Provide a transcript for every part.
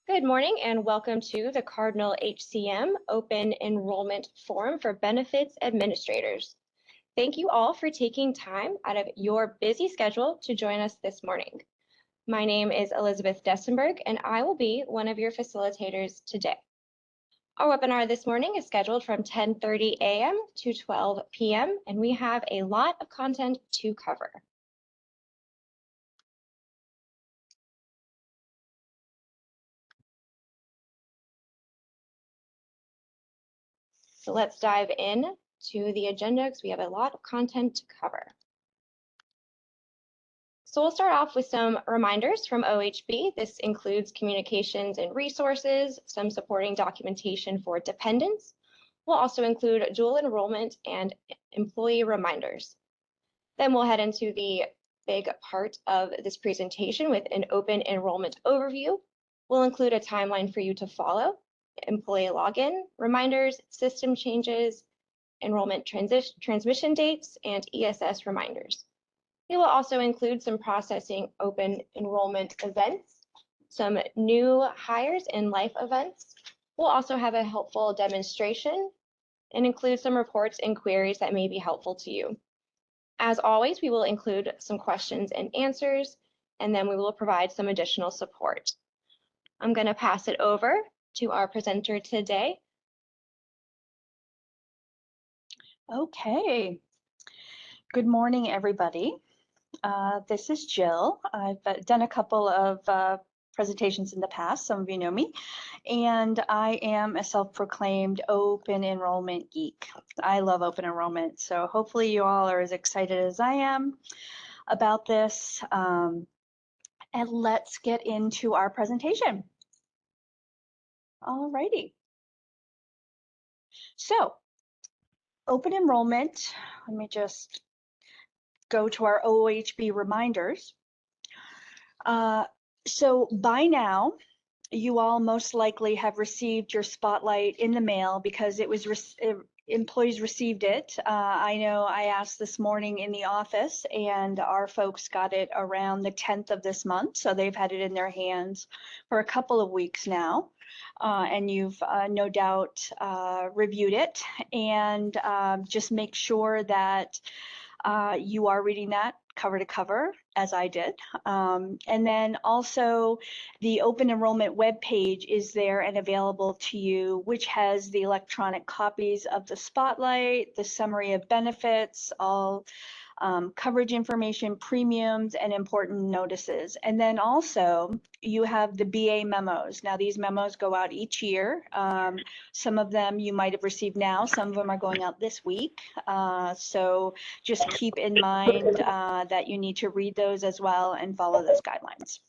Good morning and welcome to the Cardinal HCM Open Enrollment Forum for Benefits Administrators. Thank you all for taking time out of your busy schedule to join us this morning. My name is Elizabeth Dessenberg and I will be one of your facilitators today. Our webinar this morning is scheduled from 10:30 a.m. to 12 p.m. and we have a lot of content to cover. So let's dive in to the agenda because we have a lot of content to cover. So we'll start off with some reminders from OHB. This includes communications and resources, some supporting documentation for dependents. We'll also include dual enrollment and employee reminders. Then we'll head into the big part of this presentation with an open enrollment overview. We'll include a timeline for you to follow, employee login, reminders, system changes, enrollment transmission dates, and ESS reminders. It will also include some processing open enrollment events, some new hires and life events. We'll also have a helpful demonstration and include some reports and queries that may be helpful to you. As always, we will include some questions and answers, and then we will provide some additional support. I'm going to pass it over to our presenter today. Okay. Good morning, everybody. This is Jill. I've done a couple of presentations in the past, some of you know me, and I am a self-proclaimed open enrollment geek. I love open enrollment, so hopefully you all are as excited as I am about this. And let's get into our presentation. All righty. So, open enrollment, let me just go to our OHB reminders. So by now, you all most likely have received your spotlight in the mail because it was employees received it. I know I asked this morning in the office and our folks got it around the 10th of this month. So they've had it in their hands for a couple of weeks now. And you've no doubt reviewed it, and just make sure that you are reading that cover to cover, as I did. And then also the open enrollment webpage is there and available to you, which has the electronic copies of the spotlight, the summary of benefits, all coverage information, premiums, and important notices. And then also you have the BA memos. Now these memos go out each year. Some of them you might have received now, some of them are going out this week. So just keep in mind that you need to read those as well and follow those guidelines.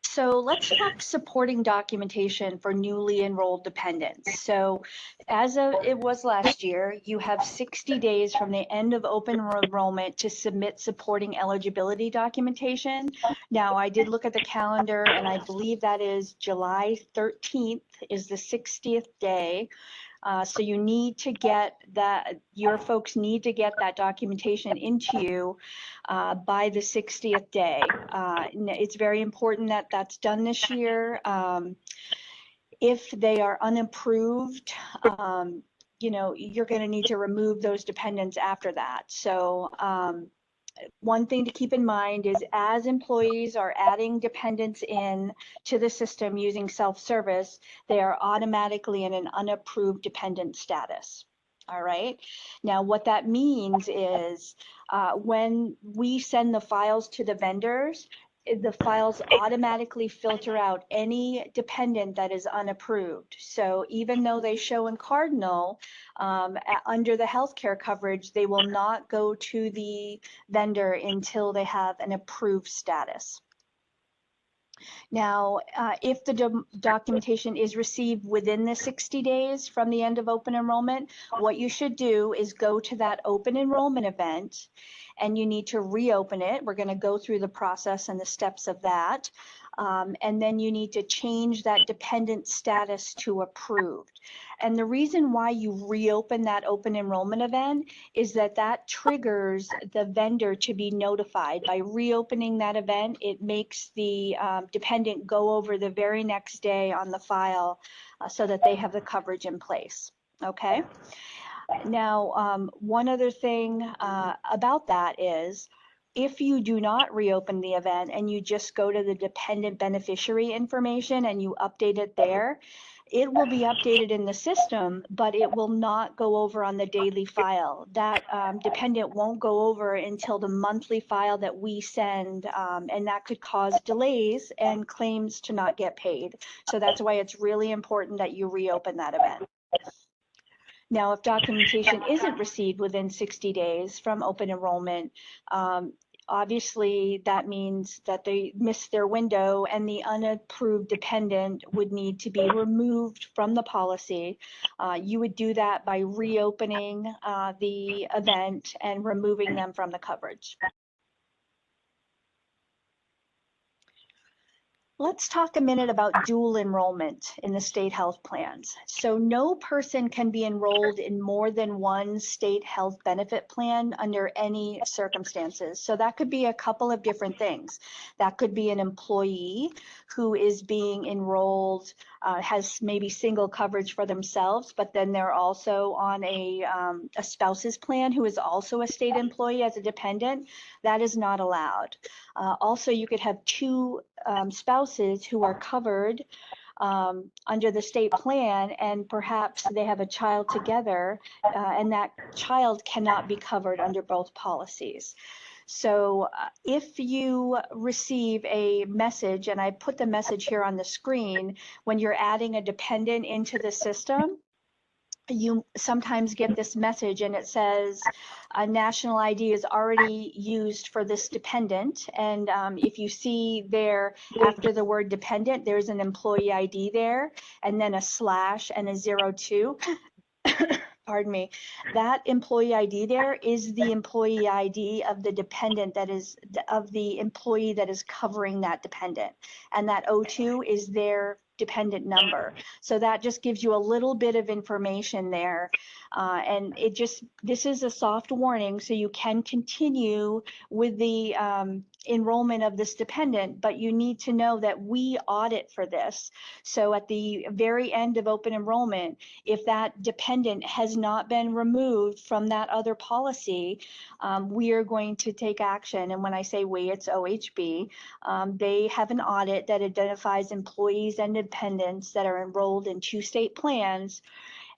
So let's talk supporting documentation for newly enrolled dependents. So as it was last year, you have 60 days from the end of open enrollment to submit supporting eligibility documentation. Now, I did look at the calendar and I believe that is July 13th is the 60th day. So you need to get that, your folks need to get that documentation into you by the 60th day. It's very important that that's done this year. If they are unapproved, you know, you're going to need to remove those dependents after that. So one thing to keep in mind is as employees are adding dependents in to the system using self-service, they are automatically in an unapproved dependent status. All right. Now, what that means is when we send the files to the vendors, the files automatically filter out any dependent that is unapproved. So even though they show in Cardinal under the healthcare coverage, they will not go to the vendor until they have an approved status. Now, if the documentation is received within the 60 days from the end of open enrollment, what you should do is go to that open enrollment event and you need to reopen it. We're going to go through the process and the steps of that. And then you need to change that dependent status to approved. And the reason why you reopen that open enrollment event is that that triggers the vendor to be notified. By reopening that event, it makes the dependent go over the very next day on the file so that they have the coverage in place. Okay. Now, one other thing about that is, if you do not reopen the event and you just go to the dependent beneficiary information and you update it there, it will be updated in the system, but it will not go over on the daily file. That dependent won't go over until the monthly file that we send, and that could cause delays and claims to not get paid. So that's why it's really important that you reopen that event. Now, if documentation isn't received within 60 days from open enrollment, obviously that means that they missed their window and the unapproved dependent would need to be removed from the policy. You would do that by reopening the event and removing them from the coverage. Let's talk a minute about dual enrollment in the state health plans. So no person can be enrolled in more than one state health benefit plan under any circumstances. So that could be a couple of different things. That could be an employee who is being enrolled, has maybe single coverage for themselves, but then they're also on a spouse's plan who is also a state employee as a dependent. That is not allowed. Also, you could have two spouses who are covered under the state plan, and perhaps they have a child together, and that child cannot be covered under both policies. So if you receive a message, and I put the message here on the screen, when you're adding a dependent into the system, you sometimes get this message and it says a national ID is already used for this dependent. And if you see there after the word dependent, there's an employee ID there, and then a slash and a 02. Pardon me. That employee ID there is the employee ID of the dependent, that is of the employee that is covering that dependent. And that 02 is their dependent number. So that just gives you a little bit of information there. And this is a soft warning, so you can continue with the enrollment of this dependent, but you need to know that we audit for this. So at the very end of open enrollment, if that dependent has not been removed from that other policy, we are going to take action. And when I say we, it's OHB. They have an audit that identifies employees and dependents that are enrolled in two state plans.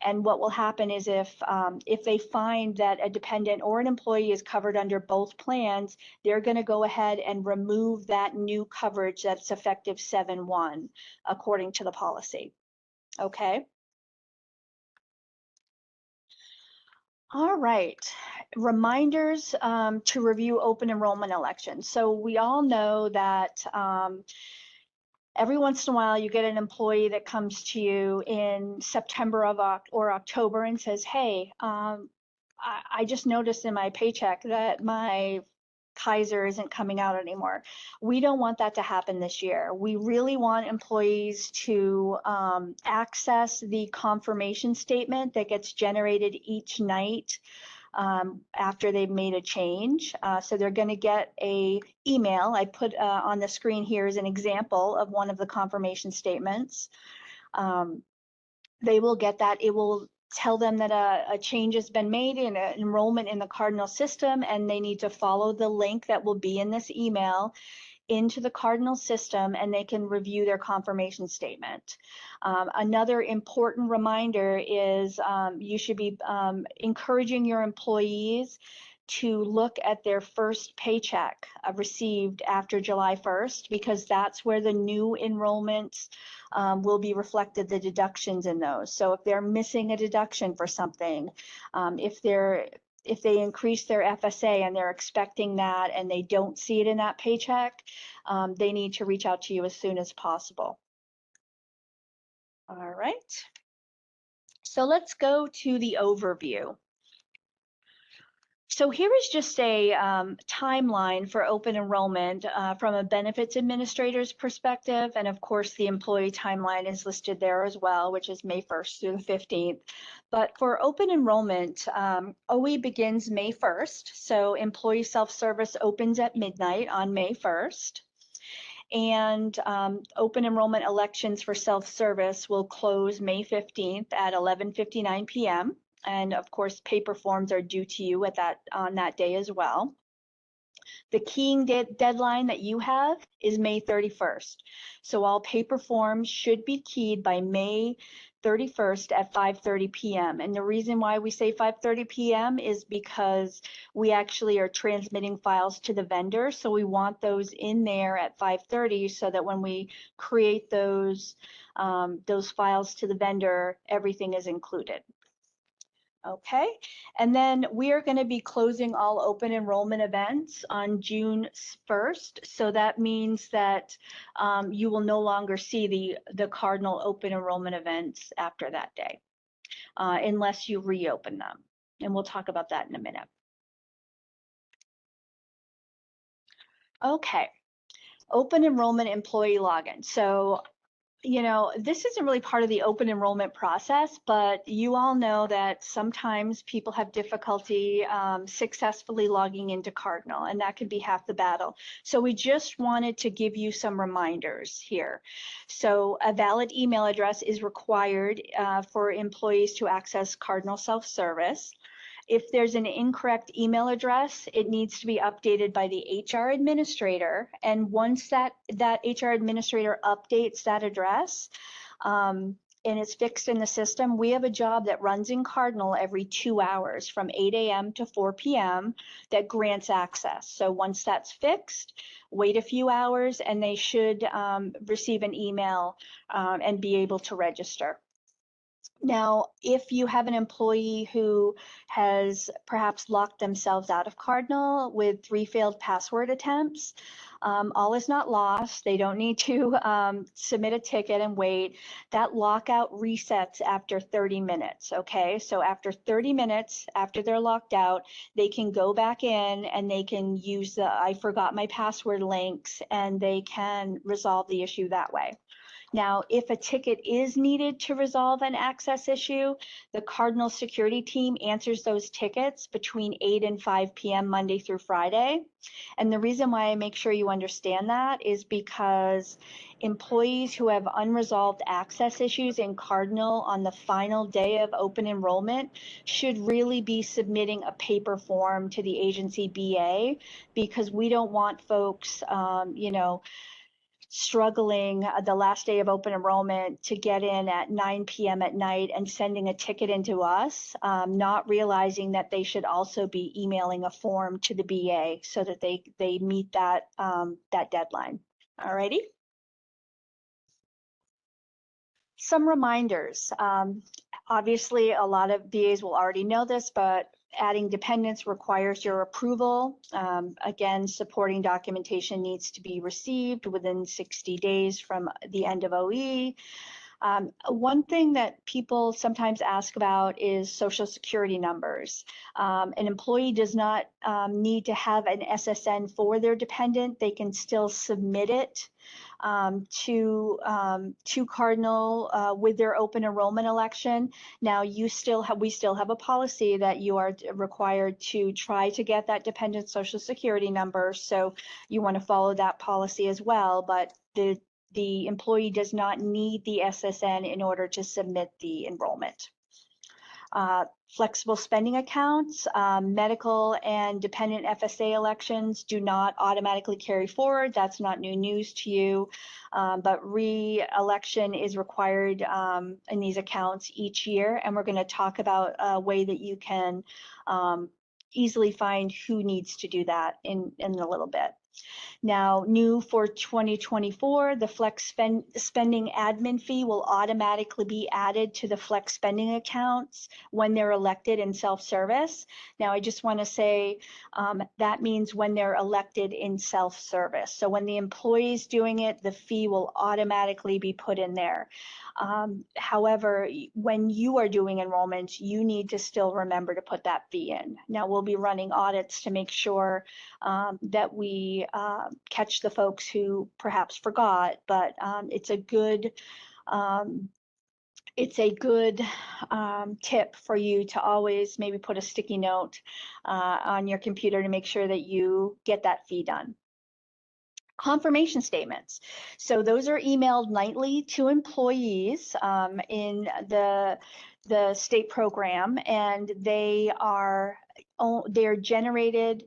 And what will happen is if they find that a dependent or an employee is covered under both plans, they're going to go ahead and remove that new coverage that's effective 7/1 according to the policy. Okay. All right, reminders to review open enrollment elections. So we all know that every once in a while you get an employee that comes to you in September or October and says, hey, I just noticed in my paycheck that my Kaiser isn't coming out anymore. We don't want that to happen this year. We really want employees to access the confirmation statement that gets generated each night after they've made a change. So they're going to get a email. I put on the screen here is an example of one of the confirmation statements. They will get that. It will tell them that a change has been made in an enrollment in the Cardinal system, and they need to follow the link that will be in this email into the Cardinal system, and they can review their confirmation statement. Another important reminder is you should be encouraging your employees to look at their first paycheck received after July 1st, because that's where the new enrollments will be reflected, the deductions in those. So if they're missing a deduction for something, if they increase their FSA and they're expecting that and they don't see it in that paycheck, they need to reach out to you as soon as possible. All right. So let's go to the overview. So here is just a timeline for open enrollment from a benefits administrator's perspective. And of course, the employee timeline is listed there as well, which is May 1st through the 15th. But for open enrollment, OE begins May 1st. So employee self-service opens at midnight on May 1st. And open enrollment elections for self-service will close May 15th at 11:59 p.m. And of course, paper forms are due to you on that day as well. The keying deadline that you have is May 31st. So all paper forms should be keyed by May 31st at 5:30 p.m. And the reason why we say 5:30 p.m. is because we actually are transmitting files to the vendor. So we want those in there at 5:30 so that when we create those files to the vendor, everything is included. Okay, and then we are going to be closing all open enrollment events on June 1st. So that means that you will no longer see the Cardinal open enrollment events after that day, unless you reopen them. And we'll talk about that in a minute. Okay, open enrollment employee login. So this isn't really part of the open enrollment process, but you all know that sometimes people have difficulty successfully logging into Cardinal, and that could be half the battle. So we just wanted to give you some reminders here. So a valid email address is required for employees to access Cardinal self-service. If there's an incorrect email address, it needs to be updated by the HR administrator. And once that HR administrator updates that address and it's fixed in the system, we have a job that runs in Cardinal every 2 hours from 8 a.m. to 4 p.m. that grants access. So once that's fixed, wait a few hours and they should receive an email and be able to register. Now, if you have an employee who has perhaps locked themselves out of Cardinal with 3 failed password attempts, all is not lost. They don't need to submit a ticket and wait. That lockout resets after 30 minutes, okay? So after 30 minutes, after they're locked out, they can go back in and they can use the I forgot my password links and they can resolve the issue that way. Now, if a ticket is needed to resolve an access issue, the Cardinal security team answers those tickets between 8 and 5 p.m. Monday through Friday. And the reason why I make sure you understand that is because employees who have unresolved access issues in Cardinal on the final day of open enrollment should really be submitting a paper form to the agency BA, because we don't want folks, struggling the last day of open enrollment to get in at 9 p.m. at night and sending a ticket into us, not realizing that they should also be emailing a form to the BA so that they meet that deadline. All righty. Some reminders. Obviously, a lot of BAs will already know this, but adding dependents requires your approval. Again, supporting documentation needs to be received within 60 days from the end of OE. One thing that people sometimes ask about is Social Security numbers. An employee does not need to have an SSN for their dependent. They can still submit it to Cardinal with their open enrollment election. Now, we still have a policy that you are required to try to get that dependent Social Security number. So you want to follow that policy as well, but the employee does not need the SSN in order to submit the enrollment. Flexible spending accounts, medical and dependent FSA elections do not automatically carry forward. That's not new news to you, but re-election is required in these accounts each year. And we're going to talk about a way that you can easily find who needs to do that in a little bit. Now, new for 2024, the flex spending admin fee will automatically be added to the flex spending accounts when they're elected in self-service. Now, I just want to say that means when they're elected in self-service. So when the employee's doing it, the fee will automatically be put in there. However, when you are doing enrollment, you need to still remember to put that fee in. Now, we'll be running audits to make sure that we catch the folks who perhaps forgot, but it's a good tip for you to always maybe put a sticky note on your computer to make sure that you get that fee done. Confirmation statements. So those are emailed nightly to employees in the state program, and they're generated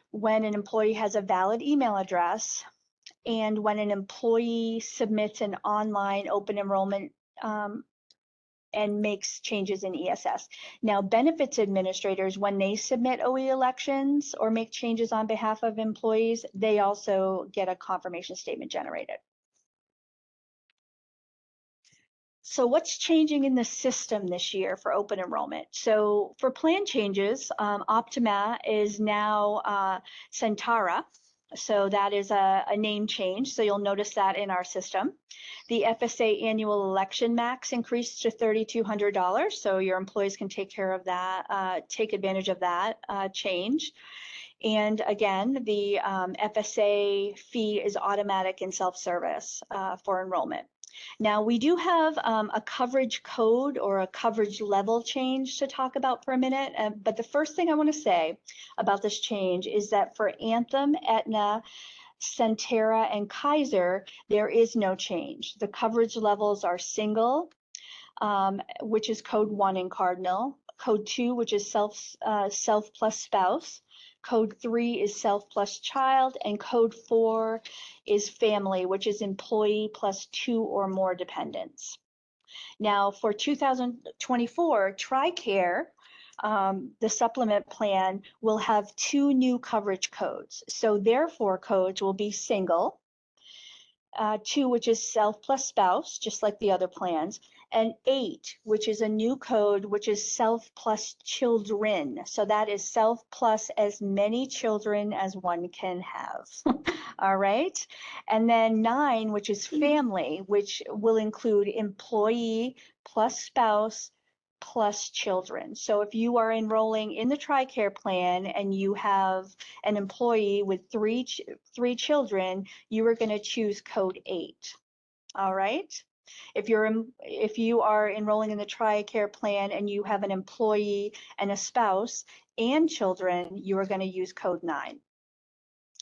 when an employee has a valid email address and when an employee submits an online open enrollment and makes changes in ESS. Now, benefits administrators, when they submit OE elections or make changes on behalf of employees, they also get a confirmation statement generated. So what's changing in the system this year for open enrollment? So for plan changes, Optima is now Centara. So that is a name change. So you'll notice that in our system. The FSA annual election max increased to $3,200. So your employees can take care of that, take advantage of that change. And again, the FSA fee is automatic in self-service for enrollment. Now, we do have a coverage code or a coverage level change to talk about for a minute. But the first thing I want to say about this change is that for Anthem, Aetna, Centera, and Kaiser, there is no change. The coverage levels are single, which is code 1 in Cardinal, code 2, which is self plus spouse, code 3 is self plus child, and code 4 is family, which is employee plus 2 or more dependents. Now, for 2024, TRICARE, the supplement plan, will have 2 new coverage codes. So their 4 codes will be single, 2, which is self plus spouse, just like the other plans, and 8, which is a new code, which is self plus children. So that is self plus as many children as one can have. All right. And then 9, which is family, which will include employee plus spouse plus children. So if you are enrolling in the TRICARE plan and you have an employee with three children, you are going to choose code 8. All right. If you are enrolling in the TRICARE plan and you have an employee and a spouse and children, you are going to use code 9.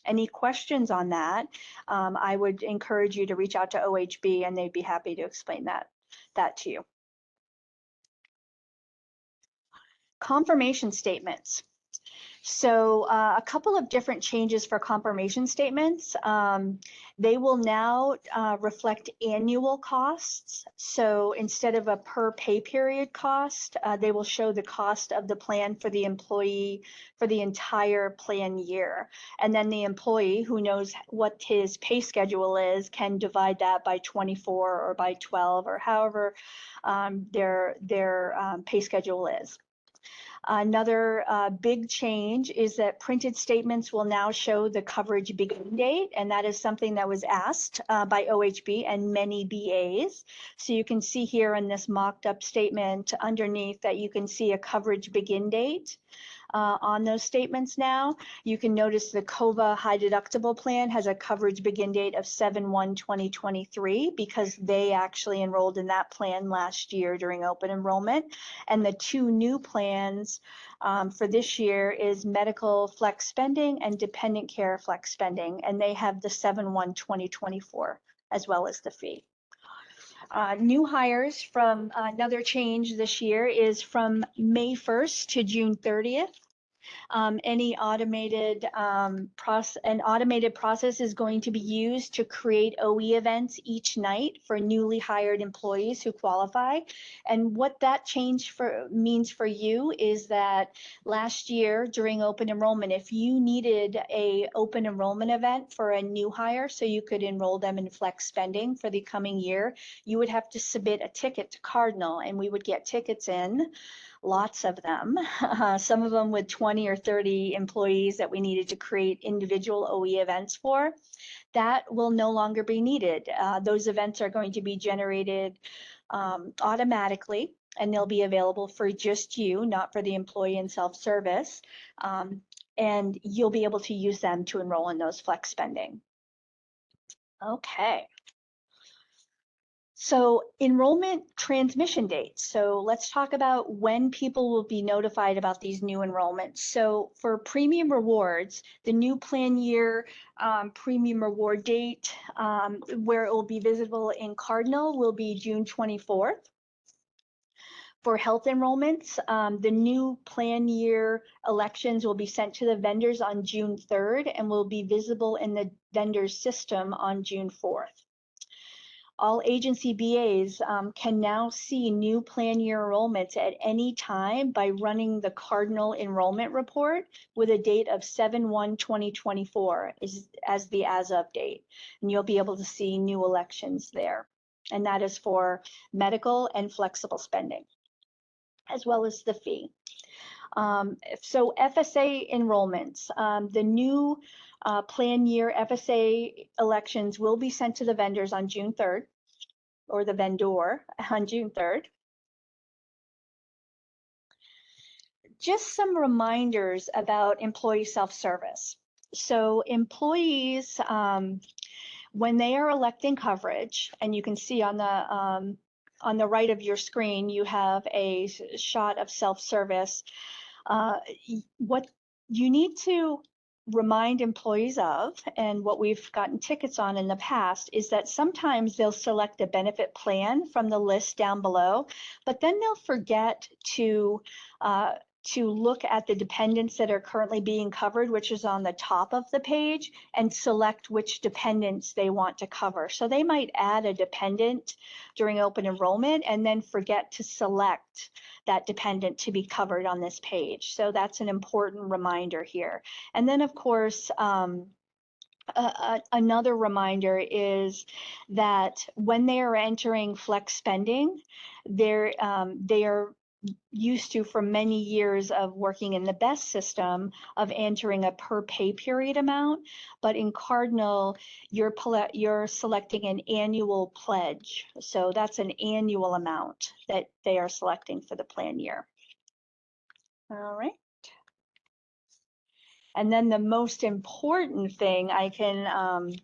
Any questions on that? I would encourage you to reach out to OHB and they'd be happy to explain that to you. Confirmation statements. So a couple of different changes for confirmation statements. They will now reflect annual costs. So instead of a per pay period cost, they will show the cost of the plan for the employee for the entire plan year. And then the employee, who knows what his pay schedule is, can divide that by 24 or by 12 or however their pay schedule is. Another big change is that printed statements will now show the coverage begin date, and that is something that was asked by OHB and many BAs. So you can see here in this mocked up statement underneath that you can see a coverage begin date. On those statements now. You can notice the COVA high deductible plan has a coverage begin date of 7/1/2023 because they actually enrolled in that plan last year during open enrollment. And the 2 new plans for this year is medical flex spending and dependent care flex spending, and they have the 7/1/2024 as well as the fee. New hires from another change this year is from May 1st to June 30th. Any automated an automated process is going to be used to create OE events each night for newly hired employees who qualify. And what that change means for you is that last year during open enrollment, if you needed a open enrollment event for a new hire so you could enroll them in flex spending for the coming year, you would have to submit a ticket to Cardinal, and we would get tickets in, lots of them, some of them with 20 or 30 employees that we needed to create individual OE events for. That will no longer be needed. Those events are going to be generated automatically, and they'll be available for just you, not for the employee in self-service. And you'll be able to use them to enroll in those flex spending. Okay. So enrollment transmission dates. So let's talk about when people will be notified about these new enrollments. So for premium rewards, the new plan year premium reward date where it will be visible in Cardinal will be June 24th. For health enrollments, the new plan year elections will be sent to the vendors on June 3rd and will be visible in the vendor's system on June 4th. All agency BAs can now see new plan year enrollments at any time by running the Cardinal enrollment report with a date of 7/1/2024 as the as of date. And you'll be able to see new elections there. And that is for medical and flexible spending, as well as the fee. So FSA enrollments, the new plan year FSA elections will be sent to the vendors on June 3rd, or the vendor on June 3rd. Just some reminders about employee self-service. So employees, when they are electing coverage, and you can see on the right of your screen, you have a shot of self-service. What you need to remind employees of, and what we've gotten tickets on in the past, is that sometimes they'll select a benefit plan from the list down below, but then they'll forget to look at the dependents that are currently being covered, which is on the top of the page, and select which dependents they want to cover. So they might add a dependent during open enrollment and then forget to select that dependent to be covered on this page. So that's an important reminder here. And then, of course, another reminder is that when they are entering flex spending, they are used to, for many years of working in the BEST system, of entering a per pay period amount, but in Cardinal, you're selecting an annual pledge. So that's an annual amount that they are selecting for the plan year. All right. And then the most important thing I can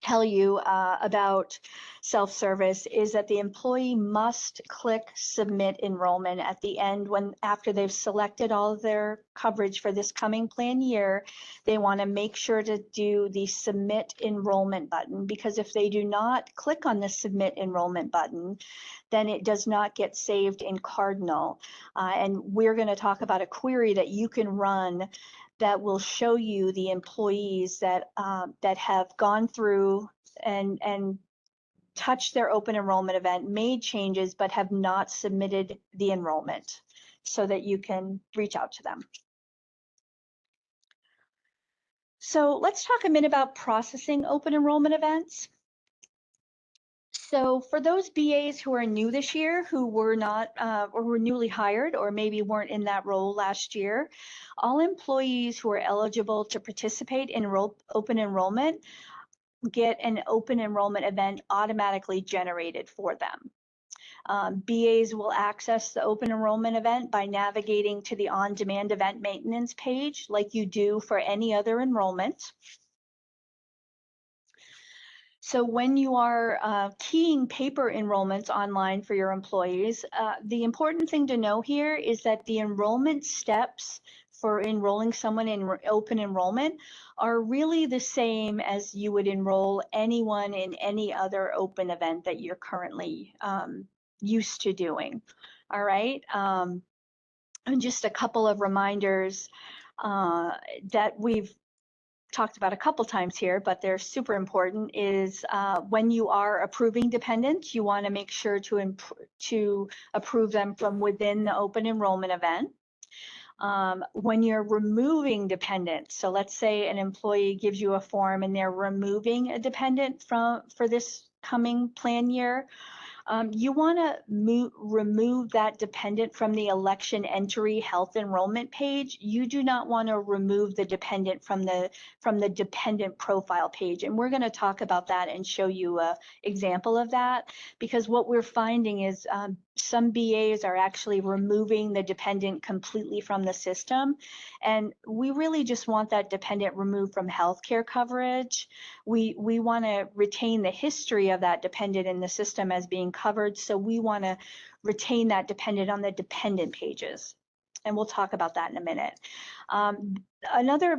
tell you about self-service is that the employee must click submit enrollment at the end, after they've selected all of their coverage for this coming plan year. They want to make sure to do the submit enrollment button, because if they do not click on the submit enrollment button, then it does not get saved in Cardinal. And we're going to talk about a query that you can run that will show you the employees that have gone through and touched their open enrollment event, made changes, but have not submitted the enrollment, so that you can reach out to them. So let's talk a minute about processing open enrollment events. So for those BAs who are new this year, who were not or were newly hired, or maybe weren't in that role last year, all employees who are eligible to participate in open enrollment get an open enrollment event automatically generated for them. BAs will access the open enrollment event by navigating to the on-demand event maintenance page, like you do for any other enrollment. So when you are keying paper enrollments online for your employees, the important thing to know here is that the enrollment steps for enrolling someone in open enrollment are really the same as you would enroll anyone in any other open event that you're currently used to doing. All right. And just a couple of reminders that we've talked about a couple times here, but they're super important, is when you are approving dependents, you want to make sure to approve them from within the open enrollment event. When you're removing dependents, so let's say an employee gives you a form and they're removing a dependent for this coming plan year, you want to remove that dependent from the election entry health enrollment page. You do not want to remove the dependent from the dependent profile page. And we're going to talk about that and show you an example of that, because what we're finding is some BAs are actually removing the dependent completely from the system. And we really just want that dependent removed from healthcare coverage. We want to retain the history of that dependent in the system as being covered. So we want to retain that dependent on the dependent pages. And we'll talk about that in a minute. Another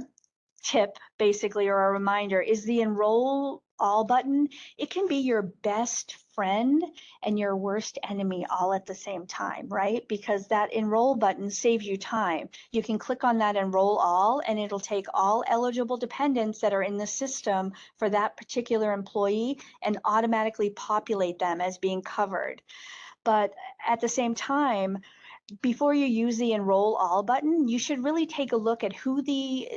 tip, basically, or a reminder, is the enroll all button. It can be your best friend and your worst enemy all at the same time, right? Because that enroll button saves you time. You can click on that enroll all, and it'll take all eligible dependents that are in the system for that particular employee and automatically populate them as being covered. But at the same time, before you use the enroll all button, you should really take a look at who the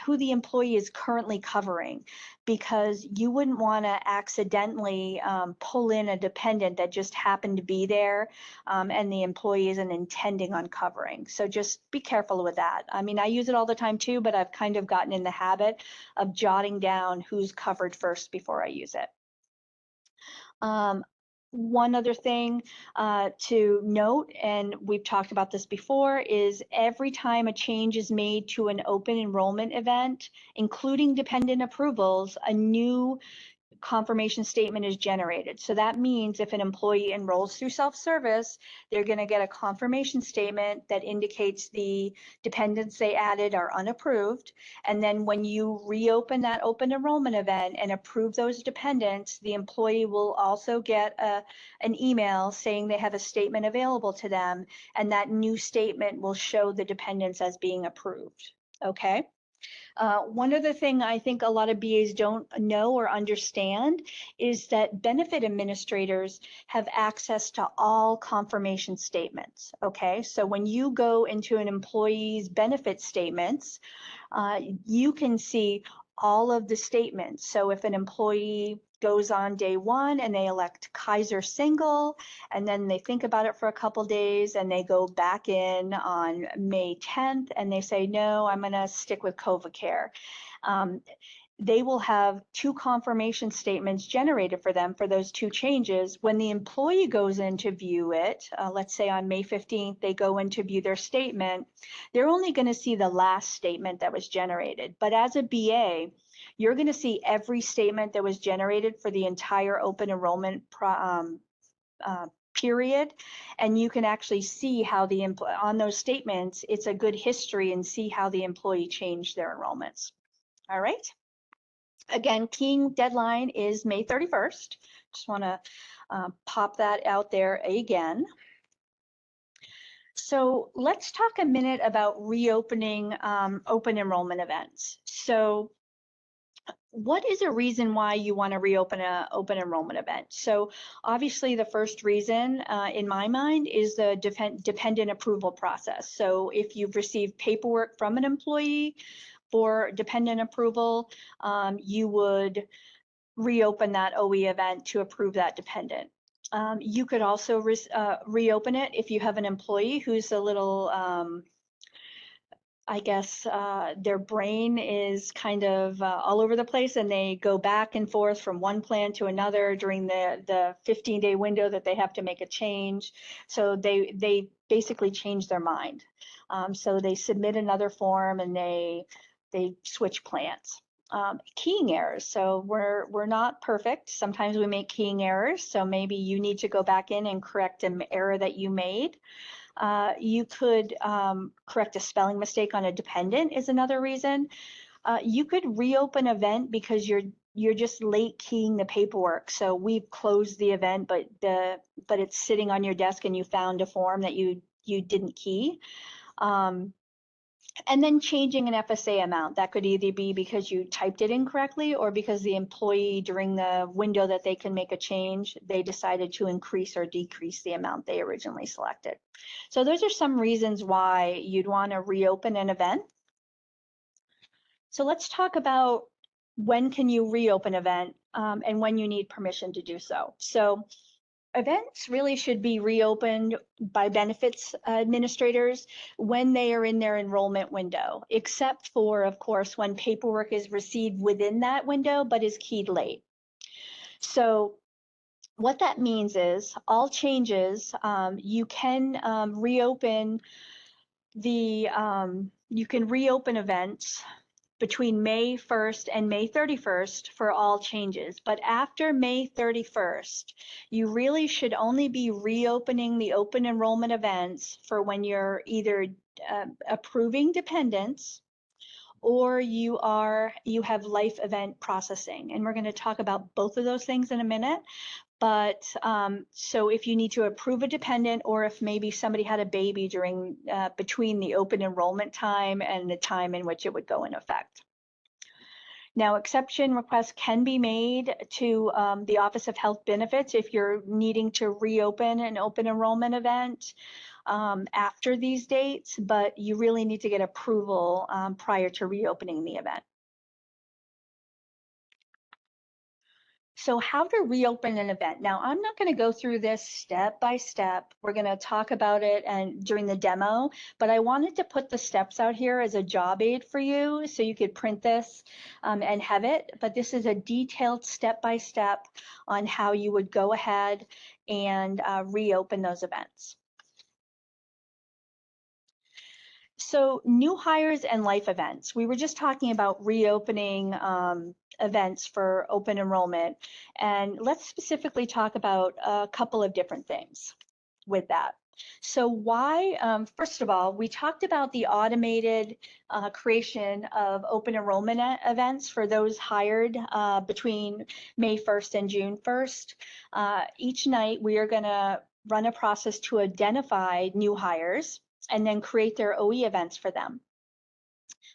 employee is currently covering, because you wouldn't want to accidentally pull in a dependent that just happened to be there and the employee isn't intending on covering. So just be careful with that. I mean, I use it all the time too, but I've kind of gotten in the habit of jotting down who's covered first before I use it. One other thing to note, and we've talked about this before, is every time a change is made to an open enrollment event, including dependent approvals, a new confirmation statement is generated. So that means if an employee enrolls through self-service, they're going to get a confirmation statement that indicates the dependents they added are unapproved. And then when you reopen that open enrollment event and approve those dependents, the employee will also get an email saying they have a statement available to them, and that new statement will show the dependents as being approved. Okay. One other thing I think a lot of BAs don't know or understand is that benefit administrators have access to all confirmation statements. Okay, so when you go into an employee's benefit statements, you can see all of the statements. So if an employee goes on day one and they elect Kaiser single, and then they think about it for a couple days and they go back in on May 10th and they say, no, I'm going to stick with CovaCare. They will have two confirmation statements generated for them for those two changes. When the employee goes in to view it, let's say on May 15th, they go in to view their statement, they're only going to see the last statement that was generated. But as a BA, you're going to see every statement that was generated for the entire open enrollment period, and you can actually see how on those statements, it's a good history and see how the employee changed their enrollments. All right. Again, keying deadline is May 31st. Just want to pop that out there again. So let's talk a minute about reopening open enrollment events. So what is a reason why you want to reopen an open enrollment event? So obviously the first reason in my mind is the dependent approval process. So if you've received paperwork from an employee for dependent approval, you would reopen that OE event to approve that dependent. You could also reopen it if you have an employee who's a little I guess their brain is kind of all over the place, and they go back and forth from one plan to another during the 15-day window that they have to make a change. So they basically change their mind. So they submit another form and they switch plans. Keying errors. So we're not perfect. Sometimes we make keying errors. So maybe you need to go back in and correct an error that you made. You could correct a spelling mistake on a dependent is another reason. You could reopen an event because you're just late keying the paperwork. So we've closed the event, but it's sitting on your desk and you found a form that you you didn't key. And then changing an FSA amount. That could either be because you typed it incorrectly or because the employee, during the window that they can make a change, they decided to increase or decrease the amount they originally selected. So those are some reasons why you'd want to reopen an event. So let's talk about when can you reopen an event and when you need permission to do so. So events really should be reopened by benefits administrators when they are in their enrollment window, except for, of course, when paperwork is received within that window but is keyed late. So what that means is all changes, you can reopen events between May 1st and May 31st for all changes. But after May 31st, you really should only be reopening the open enrollment events for when you're either approving dependents or you have life event processing. And we're going to talk about both of those things in a minute. But so if you need to approve a dependent, or if maybe somebody had a baby during between the open enrollment time and the time in which it would go in effect. Now, exception requests can be made to the Office of Health Benefits if you're needing to reopen an open enrollment event after these dates, but you really need to get approval prior to reopening the event. So how to reopen an event. Now, I'm not going to go through this step by step. We're going to talk about it and during the demo, but I wanted to put the steps out here as a job aid for you so you could print this and have it. But this is a detailed step by step on how you would go ahead and reopen those events. So new hires and life events. We were just talking about reopening events for open enrollment, and let's specifically talk about a couple of different things with that. So why, first of all, we talked about the automated creation of open enrollment events for those hired between May 1st and June 1st. Each night we are going to run a process to identify new hires and then create their OE events for them.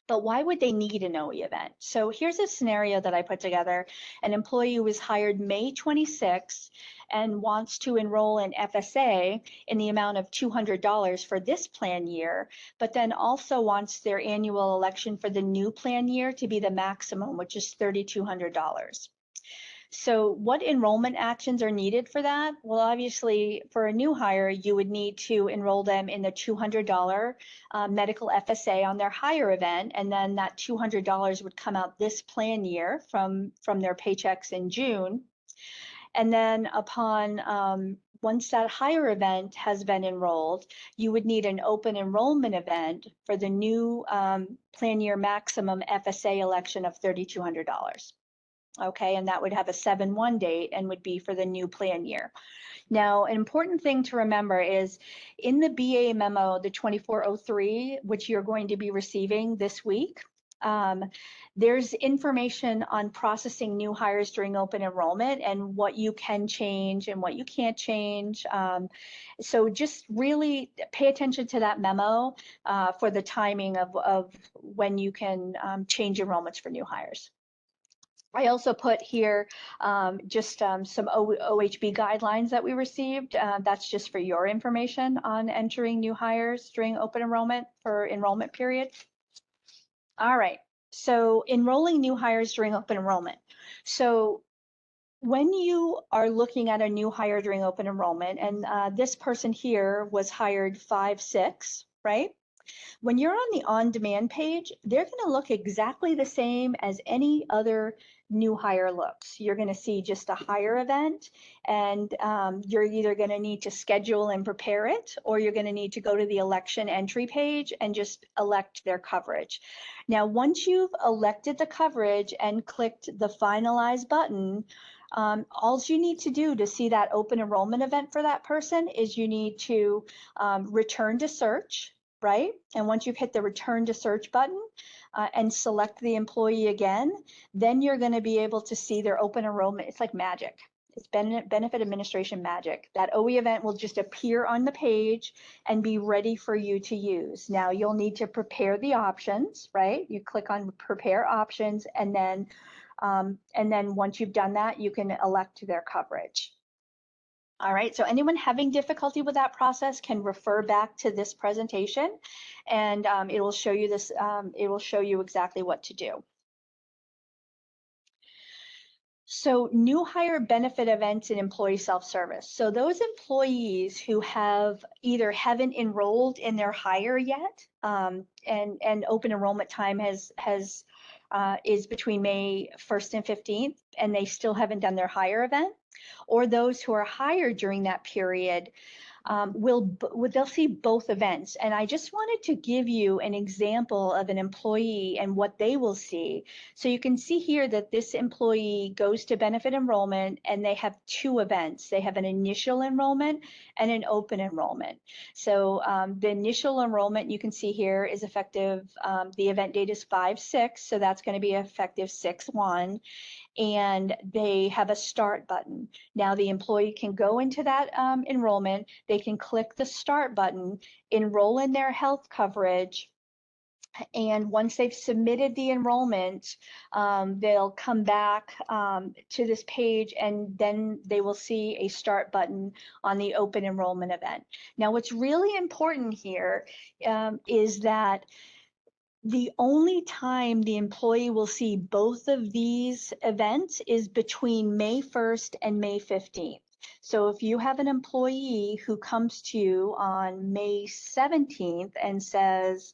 But why would they need an OE event? So here's a scenario that I put together. An employee who was hired May 26th and wants to enroll in FSA in the amount of $200 for this plan year, but then also wants their annual election for the new plan year to be the maximum, which is $3,200. So what enrollment actions are needed for that? Well, obviously, for a new hire, you would need to enroll them in the $200 medical FSA on their hire event, and then that $200 would come out this plan year from their paychecks in June. And then upon once that hire event has been enrolled, you would need an open enrollment event for the new plan year maximum FSA election of $3,200. Okay, and that would have a 7/1 date and would be for the new plan year. Now, an important thing to remember is in the BA memo, the 2403, which you're going to be receiving this week, there's information on processing new hires during open enrollment and what you can change and what you can't change. So just really pay attention to that memo for the timing of when you can change enrollments for new hires. I also put here just some OHB guidelines that we received. That's just for your information on entering new hires during open enrollment for enrollment period. All right, so enrolling new hires during open enrollment. So when you are looking at a new hire during open enrollment, and this person here was hired 5/6, right? When you're on the on-demand page, they're going to look exactly the same as any other new hire looks. You're going to see just a hire event, and you're either going to need to schedule and prepare it, or you're going to need to go to the election entry page and just elect their coverage. Now, once you've elected the coverage and clicked the finalize button, all you need to do to see that open enrollment event for that person is you need to return to search, right? And once you've hit the return to search button and select the employee again, then you're going to be able to see their open enrollment. It's like magic. It's benefit administration magic. That OE event will just appear on the page and be ready for you to use. Now you'll need to prepare the options, right? You click on prepare options, and then once you've done that, you can elect their coverage. All right, so anyone having difficulty with that process can refer back to this presentation, and it will show you this. It will show you exactly what to do. So new hire benefit events and employee self-service. So those employees who have either haven't enrolled in their hire yet, and open enrollment time is between May 1st and 15th, and they still haven't done their hire event, or those who are hired during that period, they'll see both events. And I just wanted to give you an example of an employee and what they will see. So you can see here that this employee goes to benefit enrollment and they have two events. They have an initial enrollment and an open enrollment. So the initial enrollment you can see here is effective, the event date is 5/6, so that's going to be effective 6/1. And they have a start button. Now the employee can go into that enrollment, they can click the start button, enroll in their health coverage, and once they've submitted the enrollment, they'll come back to this page, and then they will see a start button on the open enrollment event. Now what's really important here is that the only time the employee will see both of these events is between May 1st and May 15th. So if you have an employee who comes to you on May 17th and says,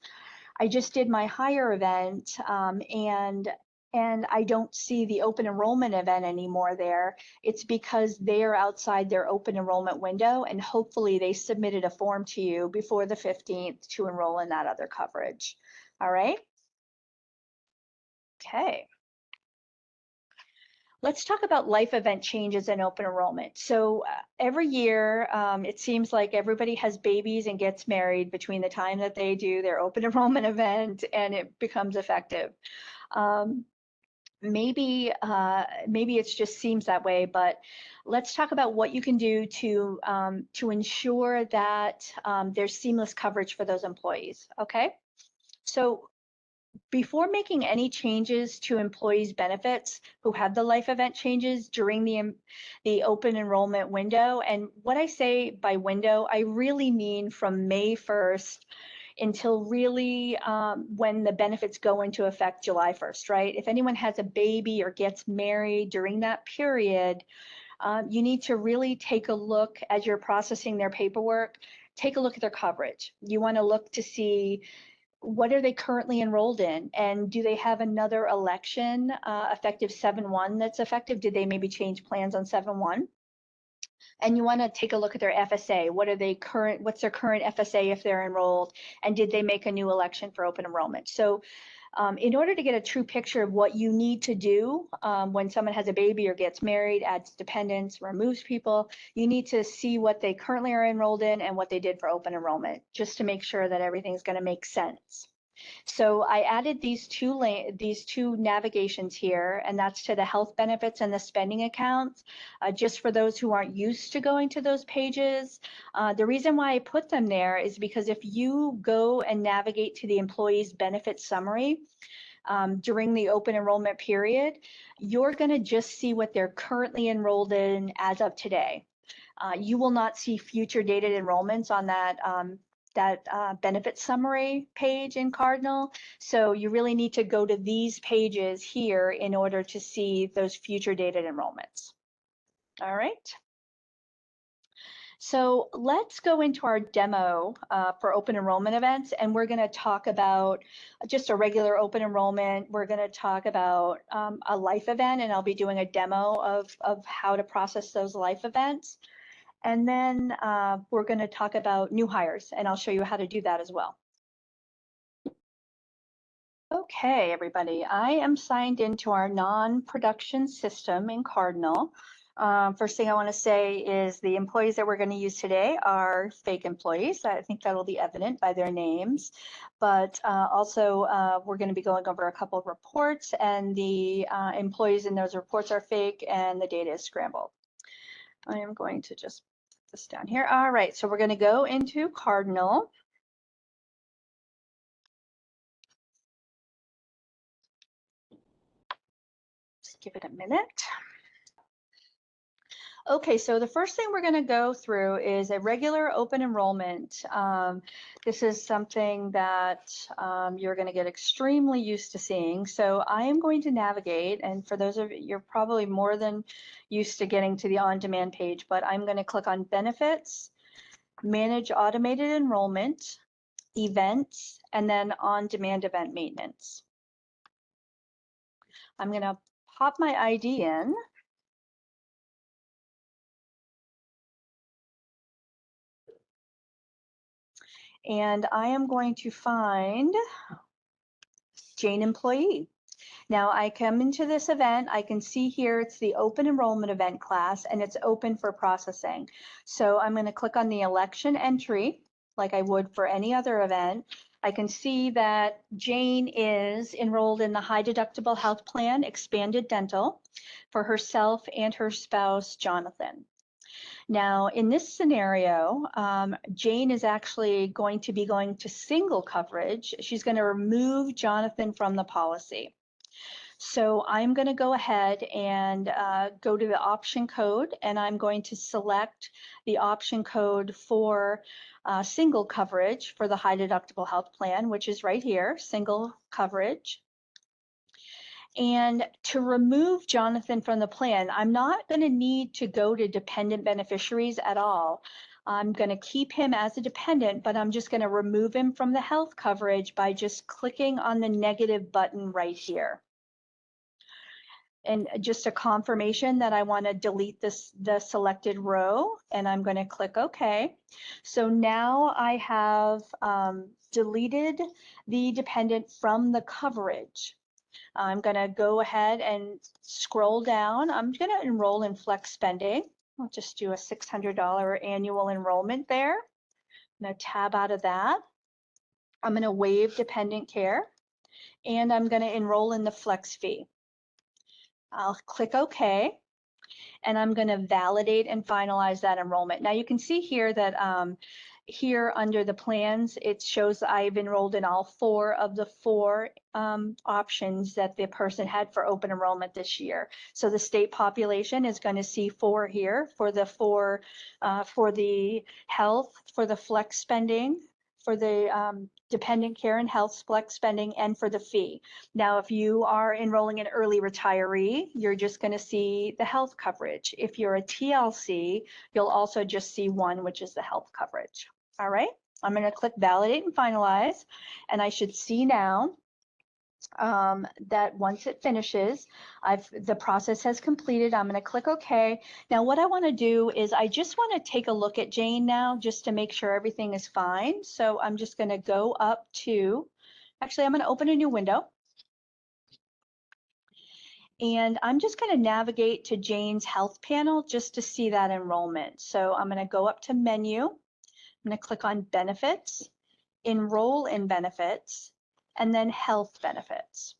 I just did my hire event and I don't see the open enrollment event anymore there, it's because they are outside their open enrollment window, and hopefully they submitted a form to you before the 15th to enroll in that other coverage. All right. Okay. Let's talk about life event changes in open enrollment. So every year, it seems like everybody has babies and gets married between the time that they do their open enrollment event and it becomes effective. Maybe it just seems that way, but let's talk about what you can do to ensure that there's seamless coverage for those employees. Okay. So before making any changes to employees' benefits who have the life event changes during the open enrollment window, and what I say by window, I really mean from May 1st until really when the benefits go into effect July 1st, right? If anyone has a baby or gets married during that period, you need to really take a look as you're processing their paperwork, take a look at their coverage. You want to look to see what are they currently enrolled in, and do they have another election effective 7/1 that's effective? Did they maybe change plans on 7/1? And you want to take a look at their FSA. What's their current FSA if they're enrolled, and did they make a new election for open enrollment? So in order to get a true picture of what you need to do when someone has a baby or gets married, adds dependents, removes people, you need to see what they currently are enrolled in and what they did for open enrollment, just to make sure that everything's going to make sense. So I added these two navigations here, and that's to the health benefits and the spending accounts, just for those who aren't used to going to those pages. The reason why I put them there is because if you go and navigate to the employee's benefit summary during the open enrollment period, you're going to just see what they're currently enrolled in as of today. You will not see future dated enrollments on that benefit summary page in Cardinal. So you really need to go to these pages here in order to see those future dated enrollments. All right. So let's go into our demo for open enrollment events, and we're going to talk about just a regular open enrollment. We're going to talk about a life event, and I'll be doing a demo of how to process those life events. And then we're going to talk about new hires, and I'll show you how to do that as well. Okay, everybody, I am signed into our non-production system in Cardinal. First thing I want to say is the employees that we're going to use today are fake employees. I think that'll be evident by their names. But also, we're going to be going over a couple of reports, and the employees in those reports are fake, and the data is scrambled. I am going to just put this down here. All right, so we're going to go into Cardinal. Just give it a minute. Okay, so the first thing we're going to go through is a regular open enrollment. This is something that you're going to get extremely used to seeing. So I am going to navigate, and for those of you, you're probably more than used to getting to the on-demand page, but I'm going to click on Benefits, Manage Automated Enrollment, Events, and then On-Demand Event Maintenance. I'm going to pop my ID in. And I am going to find Jane Employee. Now I come into this event, I can see here it's the open enrollment event class and it's open for processing. So I'm going to click on the election entry like I would for any other event. I can see that Jane is enrolled in the high deductible health plan, expanded dental, for herself and her spouse, Jonathan. Now, in this scenario, Jane is actually going to be going to single coverage. She's going to remove Jonathan from the policy. So I'm going to go ahead and go to the option code, and I'm going to select the option code for single coverage for the high deductible health plan, which is right here, single coverage. And to remove Jonathan from the plan, I'm not going to need to go to dependent beneficiaries at all. I'm going to keep him as a dependent, but I'm just going to remove him from the health coverage by just clicking on the negative button right here. And just a confirmation that I want to delete the selected row, and I'm going to click OK. So now I have deleted the dependent from the coverage. I'm going to go ahead and scroll down. I'm going to enroll in flex spending. I'll just do a $600 annual enrollment there. I'm going to tab out of that. I'm going to waive dependent care, and I'm going to enroll in the flex fee. I'll click OK, and I'm going to validate and finalize that enrollment. Now you can see here that here under the plans, it shows that I've enrolled in all 4 of the 4 options that the person had for open enrollment this year. So the state population is going to see 4 here for the health, for the flex spending, for the dependent care and health flex spending, and for the fee. Now, if you are enrolling an early retiree, you're just going to see the health coverage. If you're a TLC, you'll also just see 1, which is the health coverage. All right, I'm going to click validate and finalize, and I should see now that once it finishes, the process has completed. I'm going to click OK. Now what I want to do is I just want to take a look at Jane now just to make sure everything is fine. So I'm just going to go up to, actually I'm going to open a new window. And I'm just going to navigate to Jane's health panel just to see that enrollment. So I'm going to go up to menu. I'm going to click on benefits, enroll in benefits, and then health benefits.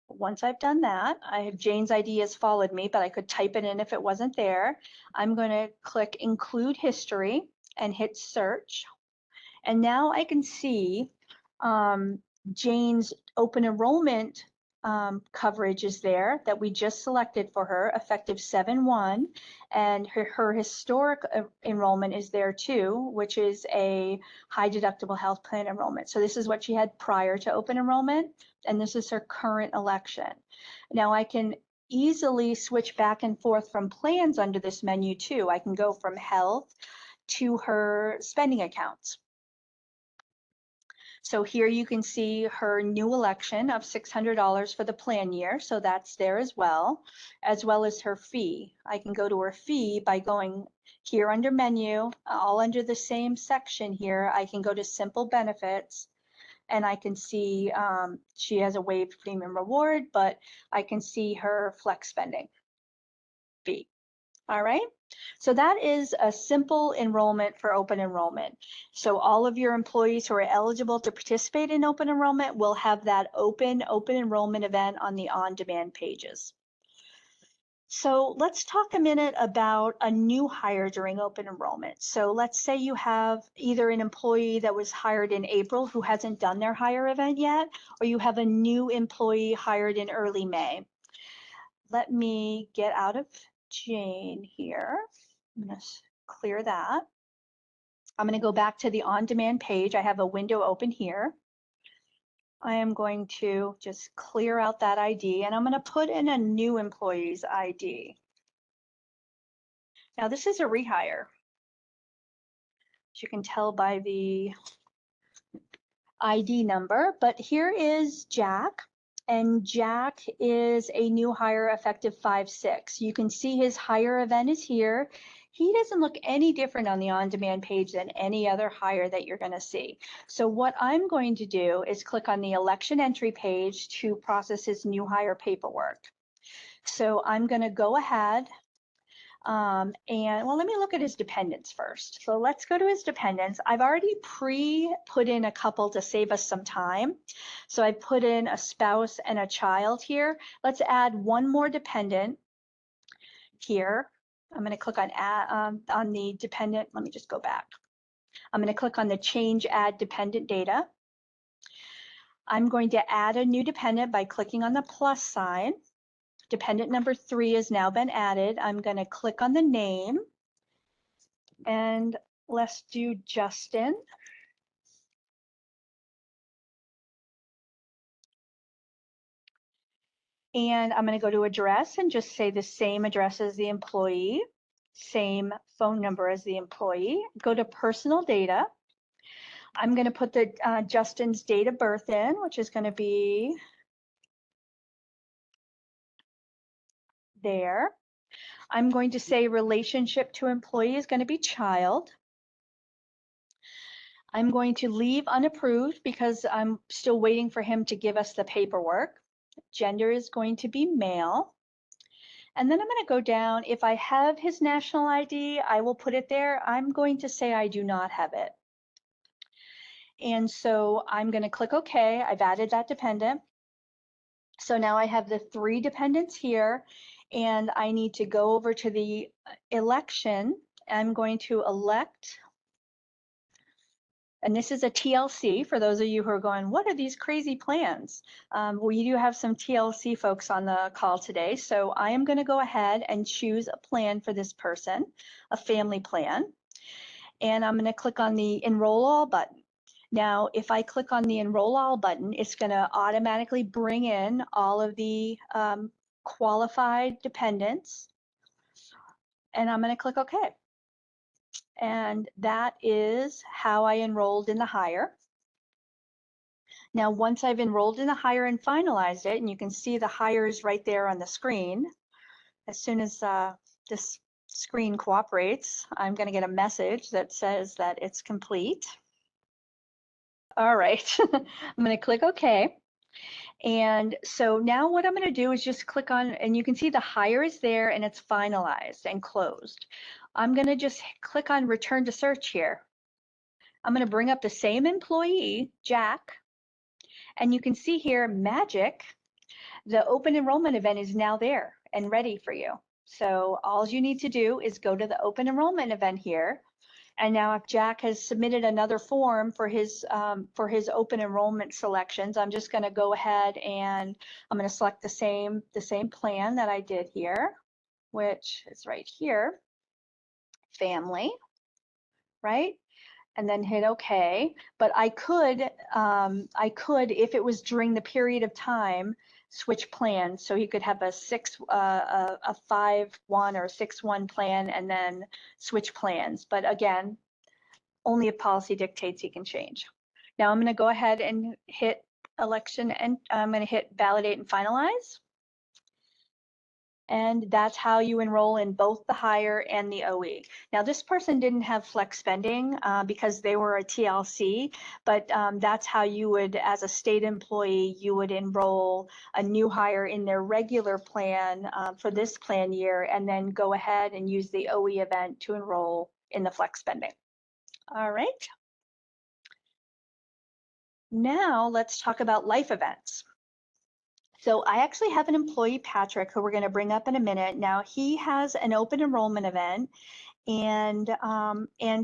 Once I've done that, Jane's ID has followed me, but I could type it in if it wasn't there. I'm going to click include history and hit search. And now I can see Jane's open enrollment coverage is there that we just selected for her, effective 7/1, and her historic enrollment is there too, which is a high deductible health plan enrollment. So this is what she had prior to open enrollment, and this is her current election. Now I can easily switch back and forth from plans under this menu too. I can go from health to her spending accounts. So here you can see her new election of $600 for the plan year. So that's there as well as her fee. I can go to her fee by going here under menu, all under the same section here. I can go to simple benefits, and I can see she has a waived premium reward, but I can see her flex spending fee. All right. So that is a simple enrollment for open enrollment. So all of your employees who are eligible to participate in open enrollment will have that open enrollment event on the on-demand pages. So let's talk a minute about a new hire during open enrollment. So let's say you have either an employee that was hired in April who hasn't done their hire event yet, or you have a new employee hired in early May. Let me get out of Jane here. I'm going to clear that. I'm going to go back to the on-demand page. I have a window open here. I am going to just clear out that ID, and I'm going to put in a new employee's ID. Now this is a rehire. As you can tell by the ID number, but here is Jack, and Jack is a new hire effective 5/6. You can see his hire event is here. He doesn't look any different on the on-demand page than any other hire that you're going to see. So what I'm going to do is click on the election entry page to process his new hire paperwork. So I'm going to go ahead and well, let me look at his dependents first. So let's go to his dependents. I've already put in a couple to save us some time. So I put in a spouse and a child here. Let's add one more dependent here. I'm going to click on add on the dependent. Let me just go back. I'm going to click on the change add dependent data. I'm going to add a new dependent by clicking on the plus sign. Dependent number 3 has now been added. I'm going to click on the name, and let's do Justin. And I'm going to go to address and just say the same address as the employee, same phone number as the employee. Go to personal data. I'm going to put the Justin's date of birth in, which is going to be there. I'm going to say relationship to employee is going to be child. I'm going to leave unapproved because I'm still waiting for him to give us the paperwork. Gender is going to be male. And then I'm going to go down. If I have his national ID, I will put it there. I'm going to say I do not have it. And so I'm going to click OK. I've added that dependent. So now I have the 3 dependents here, and I need to go over to the election. I'm going to elect, and this is a TLC for those of you who are going, what are these crazy plans? We do have some TLC folks on the call today. So I am going to go ahead and choose a plan for this person, a family plan. And I'm going to click on the Enroll All button. Now, if I click on the Enroll All button, it's going to automatically bring in all of the qualified dependents. And I'm going to click OK. And that is how I enrolled in the hire. Now, once I've enrolled in the hire and finalized it, and you can see the hires right there on the screen, as soon as this screen cooperates, I'm going to get a message that says that it's complete. All right, I'm going to click OK. And so now what I'm going to do is just click on, and you can see the hire is there and it's finalized and closed. I'm going to just click on Return to Search here. I'm going to bring up the same employee, Jack, and you can see here, magic, the open enrollment event is now there and ready for you. So all you need to do is go to the open enrollment event here. And now if Jack has submitted another form for his open enrollment selections, I'm just going to go ahead and I'm going to select the same plan that I did here, which is right here, family, right? And then hit OK. But I could, if it was during the period of time, switch plans. So he could have a 5-1 or 6-1 plan and then switch plans. But again, only if policy dictates he can change. Now I'm going to go ahead and hit election, and I'm going to hit validate and finalize. And that's how you enroll in both the hire and the OE. Now this person didn't have flex spending because they were a TLC, but that's how you would, as a state employee, you would enroll a new hire in their regular plan for this plan year, and then go ahead and use the OE event to enroll in the flex spending. All right. Now let's talk about life events. So I actually have an employee, Patrick, who we're going to bring up in a minute. Now he has an open enrollment event, and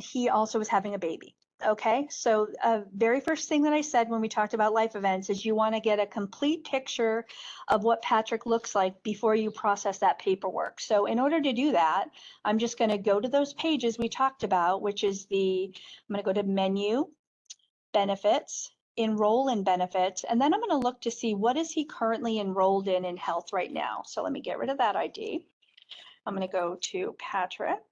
he also is having a baby. Okay, so very first thing that I said when we talked about life events is you want to get a complete picture of what Patrick looks like before you process that paperwork. So in order to do that, I'm just going to go to those pages we talked about, which is I'm going to go to menu, benefits, enroll in benefits, and then I'm going to look to see what is he currently enrolled in health right now. So let me get rid of that ID. I'm going to go to Patrick.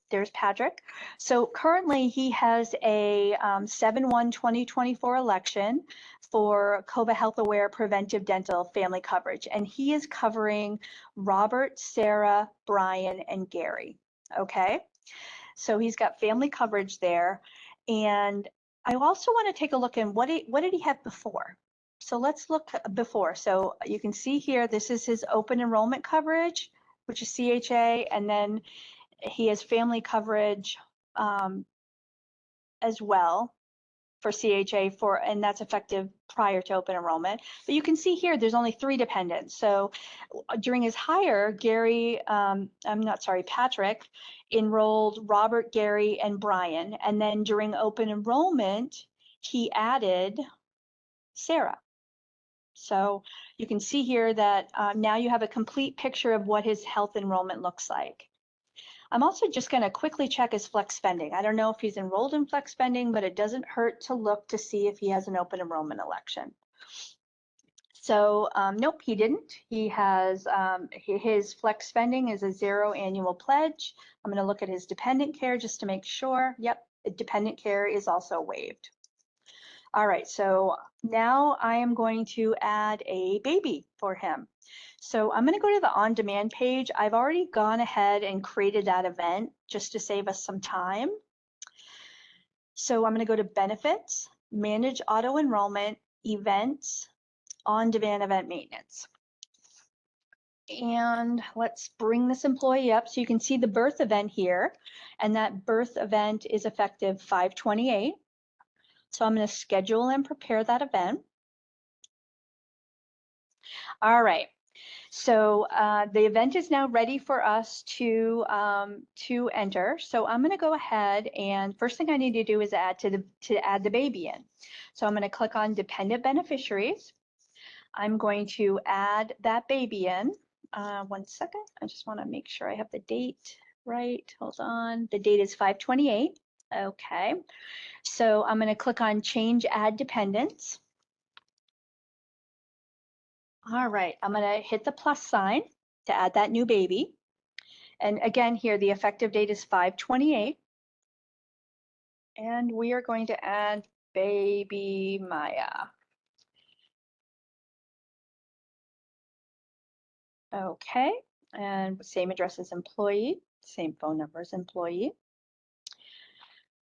There's Patrick. So currently he has a 7/1/2024 election for COBA Health Aware Preventive Dental Family Coverage. And he is covering Robert, Sarah, Brian, and Gary. Okay. So he's got family coverage there. And I also want to take a look at what did he have before? So let's look before. So you can see here, this is his open enrollment coverage, which is CHA, and then he has family coverage as well for CHA and that's effective prior to open enrollment. But you can see here, there's only 3 dependents. So during his hire, Patrick enrolled Robert, Gary, and Brian. And then during open enrollment, he added Sarah. So you can see here that now you have a complete picture of what his health enrollment looks like. I'm also just going to quickly check his flex spending. I don't know if he's enrolled in flex spending, but it doesn't hurt to look to see if he has an open enrollment election. So nope, he didn't. He has his flex spending is a 0 annual pledge. I'm going to look at his dependent care just to make sure. Yep, dependent care is also waived. All right, so now I am going to add a baby for him. So I'm going to go to the on-demand page. I've already gone ahead and created that event just to save us some time. So I'm going to go to benefits, manage auto enrollment, events, on-demand event maintenance. And let's bring this employee up so you can see the birth event here. And that birth event is effective 5/28. So I'm going to schedule and prepare that event. All right. So the event is now ready for us to enter. So I'm going to go ahead, and first thing I need to do is add the baby in. So I'm going to click on dependent beneficiaries. I'm going to add that baby in. 1 second. I just want to make sure I have the date right. Hold on. The date is 5/28. Okay. So I'm going to click on change add dependents. All right, I'm going to hit the plus sign to add that new baby. And again, here, the effective date is 5/28. And we are going to add baby Maya. Okay, and same address as employee, same phone number as employee.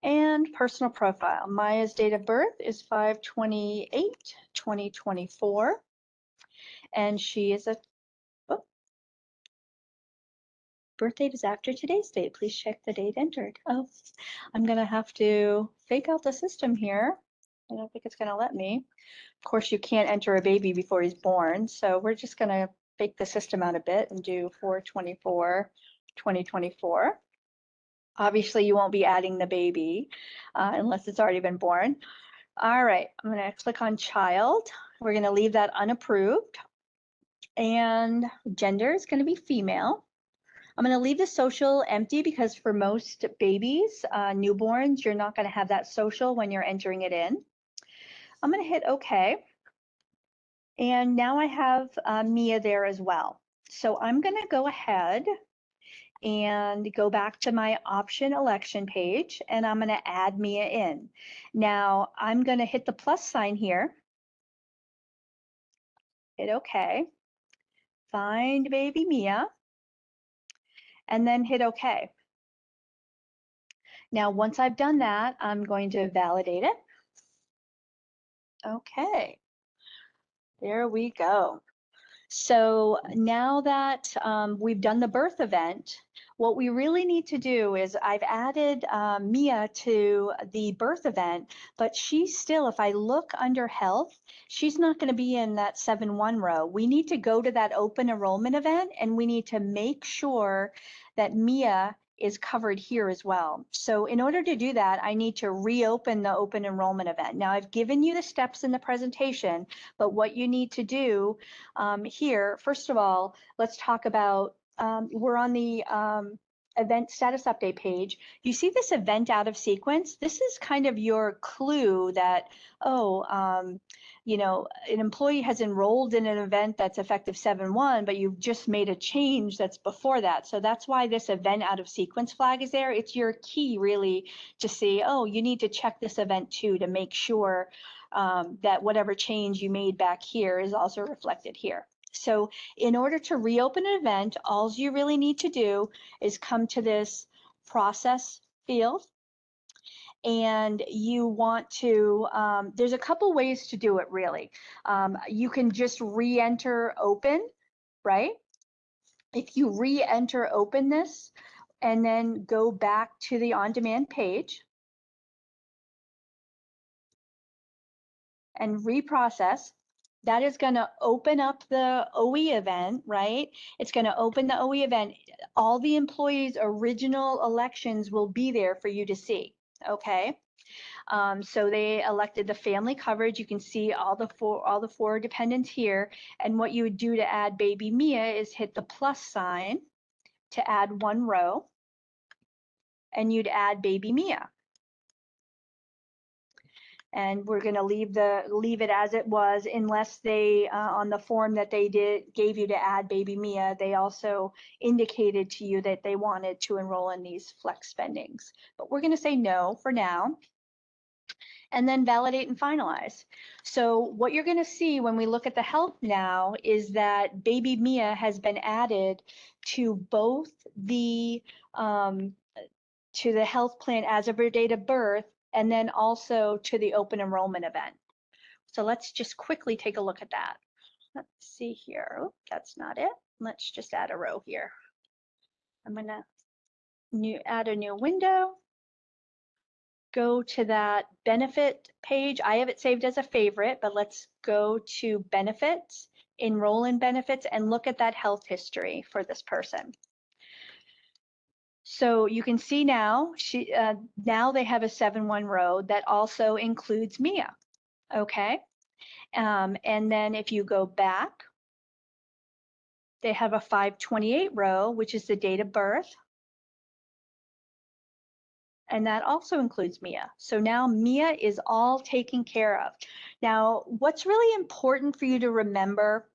And personal profile. Maya's date of birth is 5/28/2024. And she is a birth date is after today's date. Please check the date entered. Oh, I'm going to have to fake out the system here. I don't think it's going to let me. Of course, you can't enter a baby before he's born. So we're just going to fake the system out a bit and do 4/24/2024. Obviously, you won't be adding the baby unless it's already been born. All right, I'm going to click on child. We're going to leave that unapproved. And gender is going to be female. I'm going to leave the social empty because for most babies, newborns, you're not going to have that social when you're entering it in. I'm going to hit OK. And now I have Mia there as well. So I'm going to go ahead and go back to my option election page, and I'm going to add Mia in. Now I'm going to hit the plus sign here. Hit OK. Find baby Mia. And then hit OK. Now, once I've done that, I'm going to validate it. Okay, there we go. So now that we've done the birth event, What we really need to do is I've added Mia to the birth event, but she's still, if I look under health, she's not going to be in that 7-1 row. We need to go to that open enrollment event and we need to make sure that Mia is covered here as well. So in order to do that, I need to reopen the open enrollment event. Now I've given you the steps in the presentation, but what you need to do here, first of all, let's talk about, we're on the event status update page. You see this event out of sequence? This is kind of your clue that, you know, an employee has enrolled in an event that's effective 7-1, but you've just made a change that's before that. So that's why this event out of sequence flag is there. It's your key really to see, oh, you need to check this event too to make sure that whatever change you made back here is also reflected here. So in order to reopen an event, all you really need to do is come to this process field, and you want to, there's a couple ways to do it really. You can just re-enter open, right? If you re-enter open this and then go back to the on-demand page and reprocess, that is going to open up the OE event, right? It's going to open the OE event. All the employees' original elections will be there for you to see, okay? So they elected the family coverage. You can see all the four dependents here. And what you would do to add baby Mia is hit the plus sign to add one row, and you'd add baby Mia. And we're going to leave it as it was, unless they on the form that they gave you to add baby Mia, they also indicated to you that they wanted to enroll in these flex spendings. But we're going to say no for now, and then validate and finalize. So what you're going to see when we look at the health now is that baby Mia has been added to both the health plan as of her date of birth, and then also to the open enrollment event. So let's just quickly take a look at that. Let's see here. Oh, that's not it. Let's just add a row here. I'm going to add a new window. Go to that benefit page. I have it saved as a favorite, but let's go to benefits, enroll in benefits, and look at that health history for this person. So you can see now, now they have a 7-1 row that also includes Mia, okay? And then if you go back, they have a 528 row, which is the date of birth. And that also includes Mia. So now Mia is all taken care of. Now, what's really important for you to remember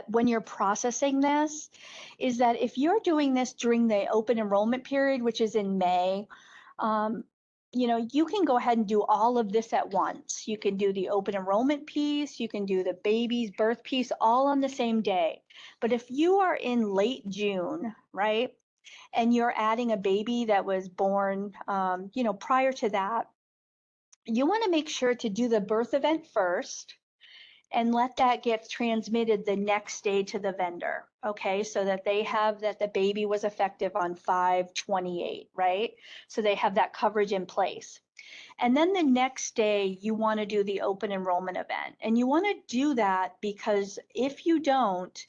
when you're processing this is that if you're doing this during the open enrollment period, which is in May, you know, you can go ahead and do all of this at once. You can do the open enrollment piece, you can do the baby's birth piece all on the same day. But if you are in late June, right, and you're adding a baby that was born, you know, prior to that, you want to make sure to do the birth event first and let that get transmitted the next day to the vendor, okay? So that they have that the baby was effective on 5/28, right? So they have that coverage in place. And then the next day, you want to do the open enrollment event. And you want to do that because if you don't,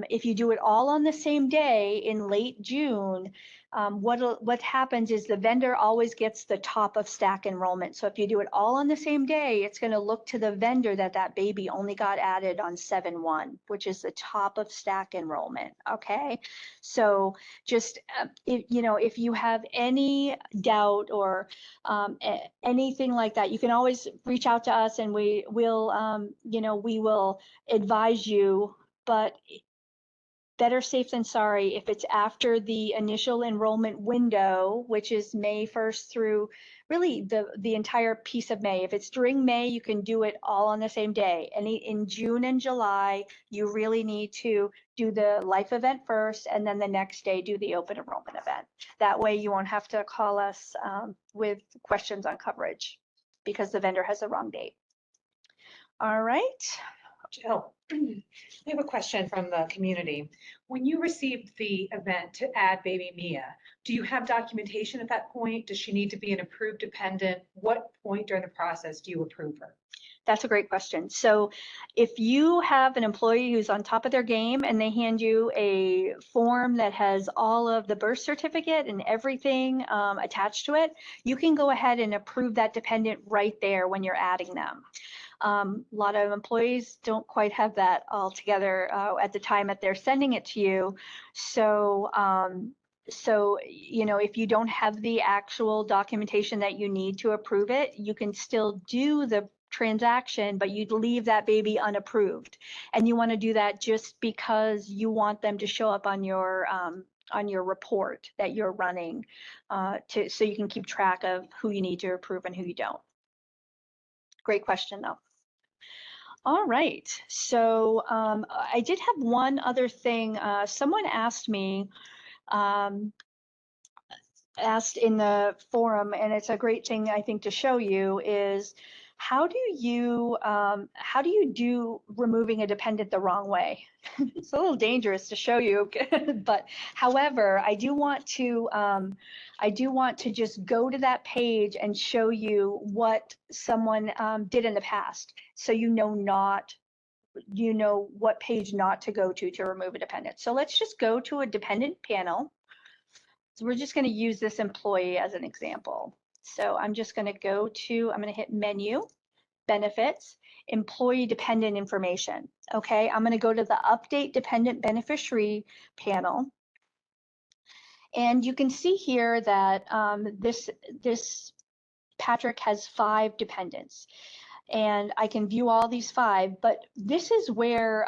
if you do it all on the same day in late June, what happens is the vendor always gets the top of stack enrollment. So if you do it all on the same day, it's going to look to the vendor that that baby only got added on 7/1, which is the top of stack enrollment, okay? So just, you know, if you have any doubt or anything like that, you can always reach out to us and we will, you know, we will advise you, but better safe than sorry if it's after the initial enrollment window, which is May 1st through really the entire piece of May. If it's during May, you can do it all on the same day. And in June and July, you really need to do the life event first, and then the next day do the open enrollment event. That way you won't have to call us with questions on coverage because the vendor has the wrong date. All right. Jill, we have a question from the community. When you received the event to add baby Mia, do you have documentation at that point? Does she need to be an approved dependent? What point during the process do you approve her? That's a great question. So if you have an employee who's on top of their game and they hand you a form that has all of the birth certificate and everything attached to it, you can go ahead and approve that dependent right there when you're adding them. A lot of employees don't quite have that all together at the time that they're sending it to you. So, if you don't have the actual documentation that you need to approve it, you can still do the transaction, but you'd leave that baby unapproved. And you want to do that just because you want them to show up on your report that you're running so you can keep track of who you need to approve and who you don't. Great question though. All right, so I did have one other thing. Someone asked me, asked in the forum, and it's a great thing I think to show you, is how do you do removing a dependent the wrong way? It's a little dangerous to show you, but however, I do want to just go to that page and show you what someone did in the past, so you know what page not to go to remove a dependent. So let's just go to a dependent panel. So we're just going to use this employee as an example. So I'm just going to I'm going to hit menu, benefits, employee dependent information. Okay, I'm going to go to the update dependent beneficiary panel. And you can see here that this Patrick has 5 dependents. And I can view all these 5, but this is where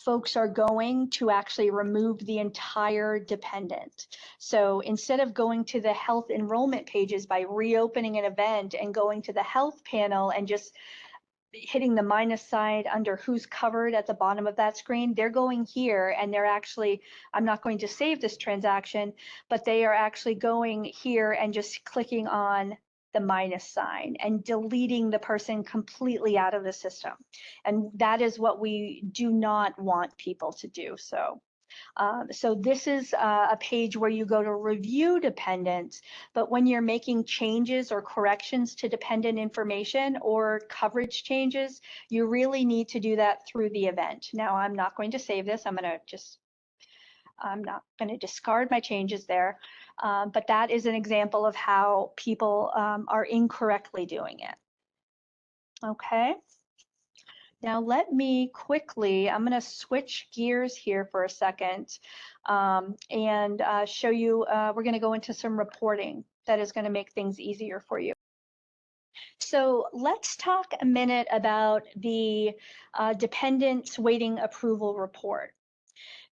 folks are going to actually remove the entire dependent. So instead of going to the health enrollment pages by reopening an event and going to the health panel and just hitting the minus sign under who's covered at the bottom of that screen, they're going here and they're actually, I'm not going to save this transaction, but they are actually going here and just clicking on the minus sign and deleting the person completely out of the system. And that is what we do not want people to do. So this is a page where you go to review dependents, but when you're making changes or corrections to dependent information or coverage changes, you really need to do that through the event. Now, I'm not going to save this. I'm not going to discard my changes there, but that is an example of how people are incorrectly doing it. Okay. Now let me quickly, I'm going to switch gears here for a second and show you, we're going to go into some reporting that is going to make things easier for you. So let's talk a minute about the dependents waiting approval report.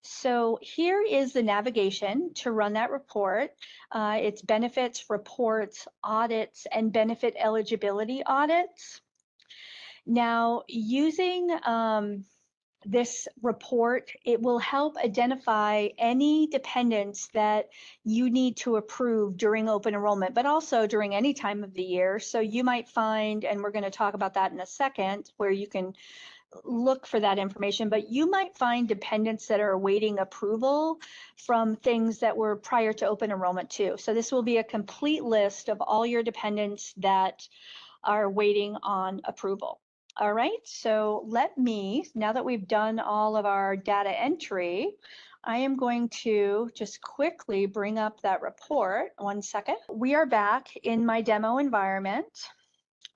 So here is the navigation to run that report. It's benefits, reports, audits, and benefit eligibility audits. Now, using this report, it will help identify any dependents that you need to approve during open enrollment, but also during any time of the year. So you might find, and we're going to talk about that in a second, where you can look for that information, but you might find dependents that are awaiting approval from things that were prior to open enrollment too. So this will be a complete list of all your dependents that are waiting on approval. All right, so let me, now that we've done all of our data entry, I am going to just quickly bring up that report. 1 second. We are back in my demo environment.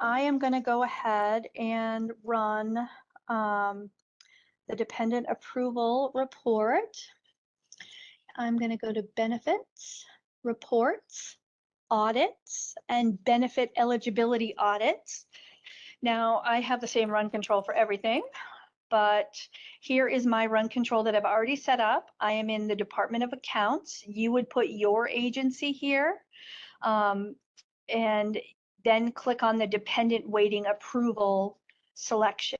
I am going to go ahead and run the dependent approval report. I'm going to go to benefits, reports, audits, and benefit eligibility audits. Now I have the same run control for everything, but here is my run control that I've already set up. I am in the Department of Accounts. You would put your agency here and then click on the dependent waiting approval selection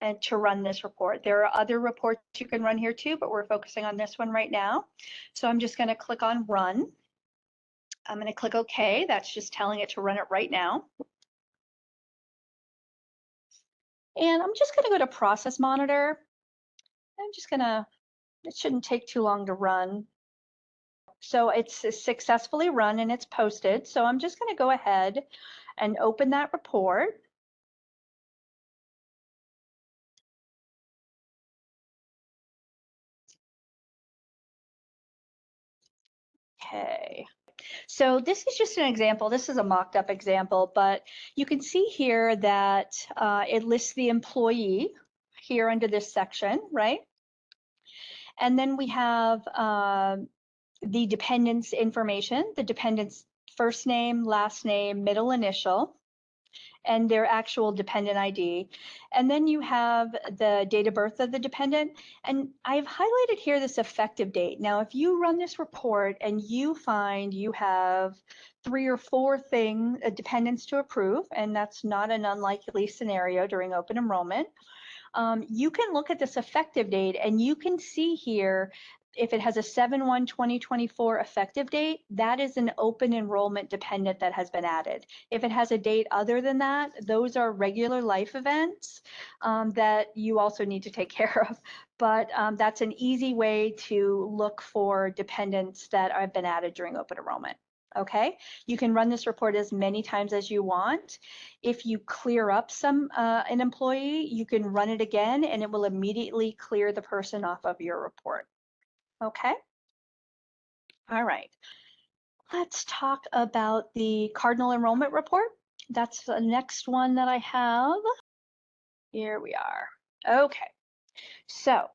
and to run this report. There are other reports you can run here too, but we're focusing on this one right now. So I'm just going to click on run. I'm going to click OK. That's just telling it to run it right now. And I'm just going to go to Process Monitor. I'm just going to, it shouldn't take too long to run. So it's successfully run and it's posted. So I'm just going to go ahead and open that report. Okay. So this is just an example. This is a mocked up example, but you can see here that it lists the employee here under this section, right? And then we have the dependent's information, the dependent's first name, last name, middle initial, and their actual dependent ID. And then you have the date of birth of the dependent. And I've highlighted here this effective date. Now, if you run this report and you find you have 3 or 4 dependents to approve, and that's not an unlikely scenario during open enrollment, you can look at this effective date and you can see here if it has a 7/1/2024 effective date, that is an open enrollment dependent that has been added. If it has a date other than that, those are regular life events that you also need to take care of. But that's an easy way to look for dependents that have been added during open enrollment. Okay, you can run this report as many times as you want. If you clear up an employee, you can run it again and it will immediately clear the person off of your report. Okay. All right. Let's talk about the Cardinal Enrollment Report. That's the next one that I have. Here we are. Okay. So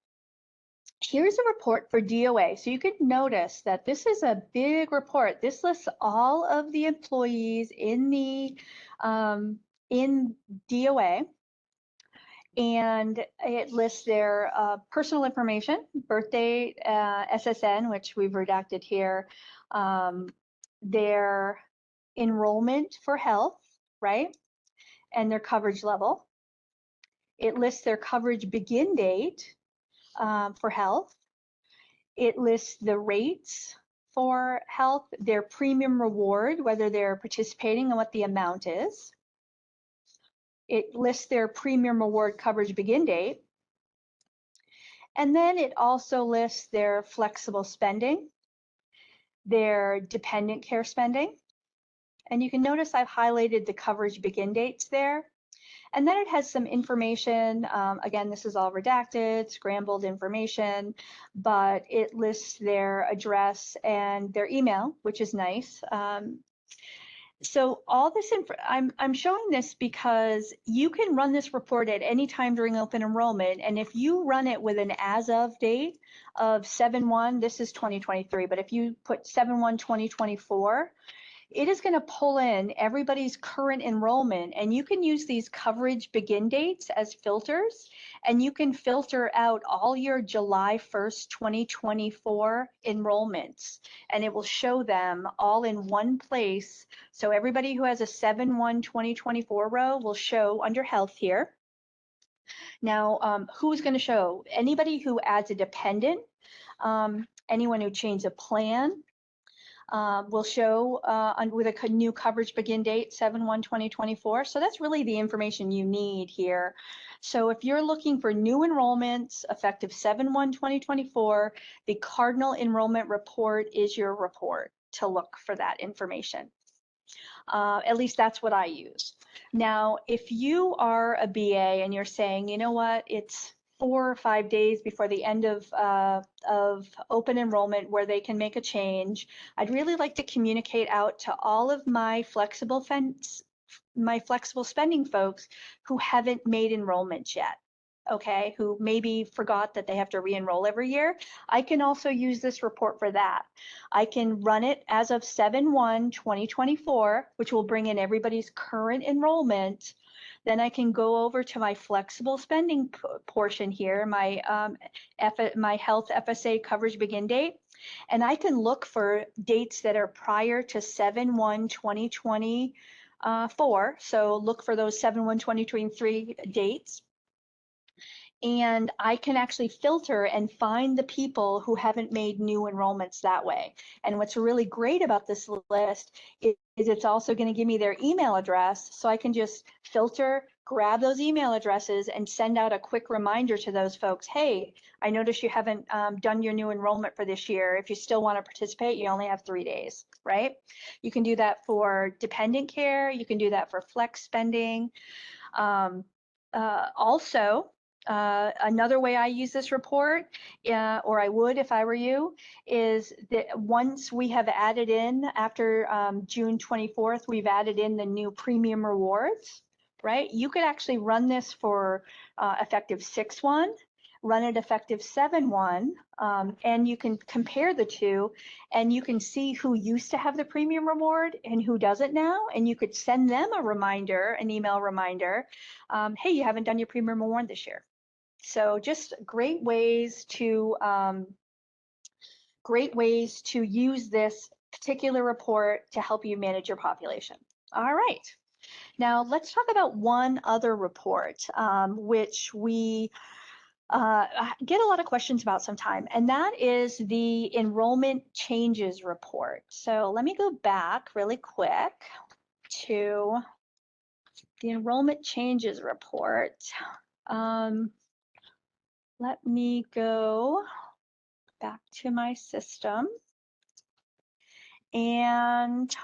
here's a report for DOA. So you can notice that this is a big report. This lists all of the employees in the in DOA. And it lists their personal information, birthday, SSN, which we've redacted here, their enrollment for health, right? And their coverage level. It lists their coverage begin date for health. It lists the rates for health, their premium reward, whether they're participating and what the amount is. It lists their premium reward coverage begin date. And then it also lists their flexible spending, their dependent care spending. And you can notice I've highlighted the coverage begin dates there. And then it has some information. Again, this is all redacted, scrambled information, but it lists their address and their email, which is nice. So all this I'm showing this because you can run this report at any time during open enrollment, and if you run it with an as of date of 7/1, this is 2023, but if you put 7/1/2024, it is going to pull in everybody's current enrollment, and you can use these coverage begin dates as filters, and you can filter out all your July 1st, 2024 enrollments, and it will show them all in one place. So everybody who has a 7/1/2024 row will show under health here. Now, who's going to show? Anybody who adds a dependent, anyone who changes a plan, will show with a new coverage begin date 7/1/2024. So that's really the information you need here. So if you're looking for new enrollments effective 7/1/2024, the Cardinal Enrollment Report is your report to look for that information. At least that's what I use. Now, if you are a BA and you're saying, you know what, it's 4 or 5 days before the end of open enrollment where they can make a change, I'd really like to communicate out to all of my flexible spending folks who haven't made enrollments yet. Okay, who maybe forgot that they have to re-enroll every year. I can also use this report for that. I can run it as of 7/1/2024, which will bring in everybody's current enrollment. Then I can go over to my flexible spending portion here, my health FSA coverage begin date, and I can look for dates that are prior to 7/1/2024. So look for those 7/1/2023 dates. and I can actually filter and find the people who haven't made new enrollments that way. And what's really great about this list is it's also going to give me their email address, so I can just filter, grab those email addresses and send out a quick reminder to those folks. Hey, I noticed you haven't done your new enrollment for this year. If you still want to participate, you only have 3 days, right? You can do that for dependent care. You can do that for flex spending. Also, another way I use this report, or I would if I were you, is that once we have added in, after June 24th, we've added in the new premium rewards, right? You could actually run this for effective 6/1, run it effective 7/1, and you can compare the two, and you can see who used to have the premium reward and who doesn't now, and you could send them a reminder, an email reminder, hey, you haven't done your premium reward this year. So just great ways to use this particular report to help you manage your population. All right. Now let's talk about one other report, which we get a lot of questions about sometime, and that is the enrollment changes report. So let me go back really quick to the enrollment changes report. Let me go back to my system, and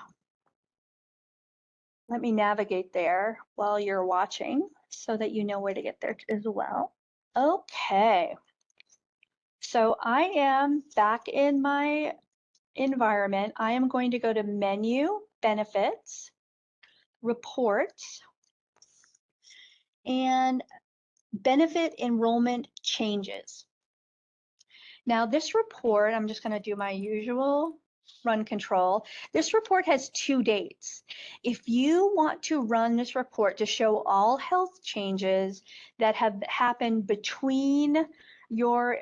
let me navigate there while you're watching so that you know where to get there as well. Okay, so I am back in my environment. I am going to go to Menu, Benefits, Reports, and Benefit Enrollment Changes. Now this report, I'm just going to do my usual run control. This report has 2 dates. If you want to run this report to show all health changes that have happened between your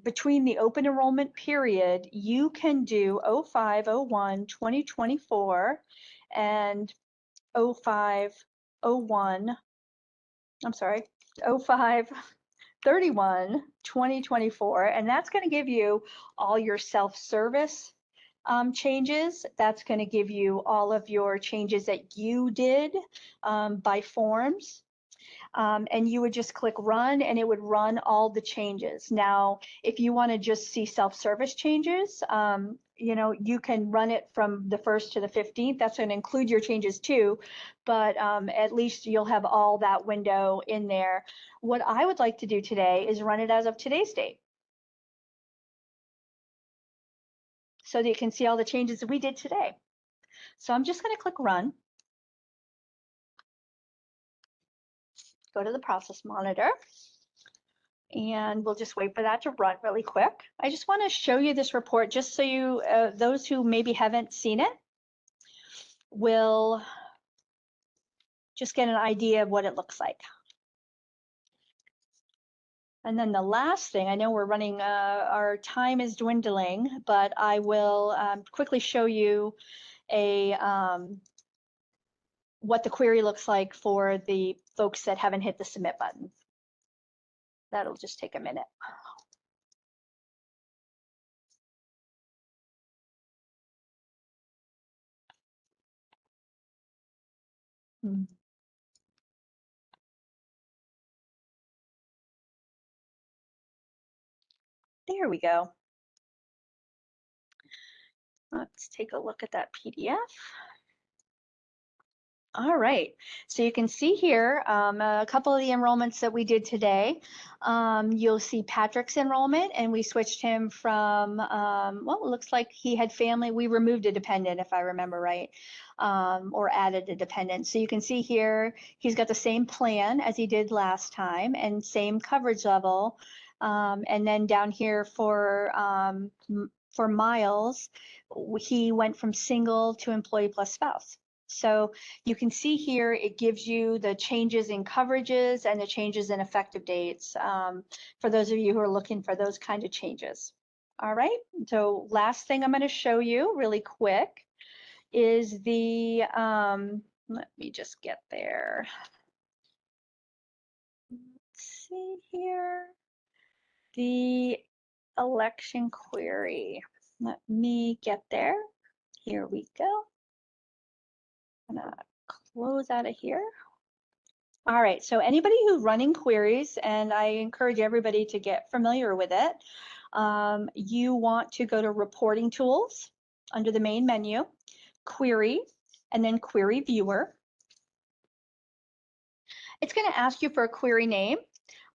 between the open enrollment period, you can do 05/01/2024 and 05/01, I'm sorry, 05/31/2024, and that's going to give you all your self-service changes. That's going to give you all of your changes that you did by forms. And you would just click run and it would run all the changes. Now, if you want to just see self-service changes, you know, you can run it from the 1st to the 15th. That's going to include your changes too, but at least you'll have all that window in there. What I would like to do today is run it as of today's date, so that you can see all the changes that we did today. So I'm just going to click run. Go to the process monitor, and we'll just wait for that to run really quick. I just want to show you this report just so you, those who maybe haven't seen it, will just get an idea of what it looks like. And then the last thing, I know we're running, our time is dwindling, but I will quickly show you a what the query looks like for the folks that haven't hit the submit button. That'll just take a minute. There we go. Let's take a look at that PDF. All right, so you can see here a couple of the enrollments that we did today. You'll see Patrick's enrollment, and we switched him from, well, it looks like he had family. We removed a dependent, if I remember right, or added a dependent. So you can see here, he's got the same plan as he did last time and same coverage level. And then down here for Miles, he went from single to employee plus spouse. So you can see here, it gives you the changes in coverages and the changes in effective dates for those of you who are looking for those kind of changes. All right, so last thing I'm going to show you really quick is the, let me just get there. Let's see here. The election query. Let me get there. Here we go. I'm gonna close out of here. All right, so anybody who's running queries, and I encourage everybody to get familiar with it, you want to go to Reporting Tools under the main menu, Query, and then Query Viewer. It's going to ask you for a query name.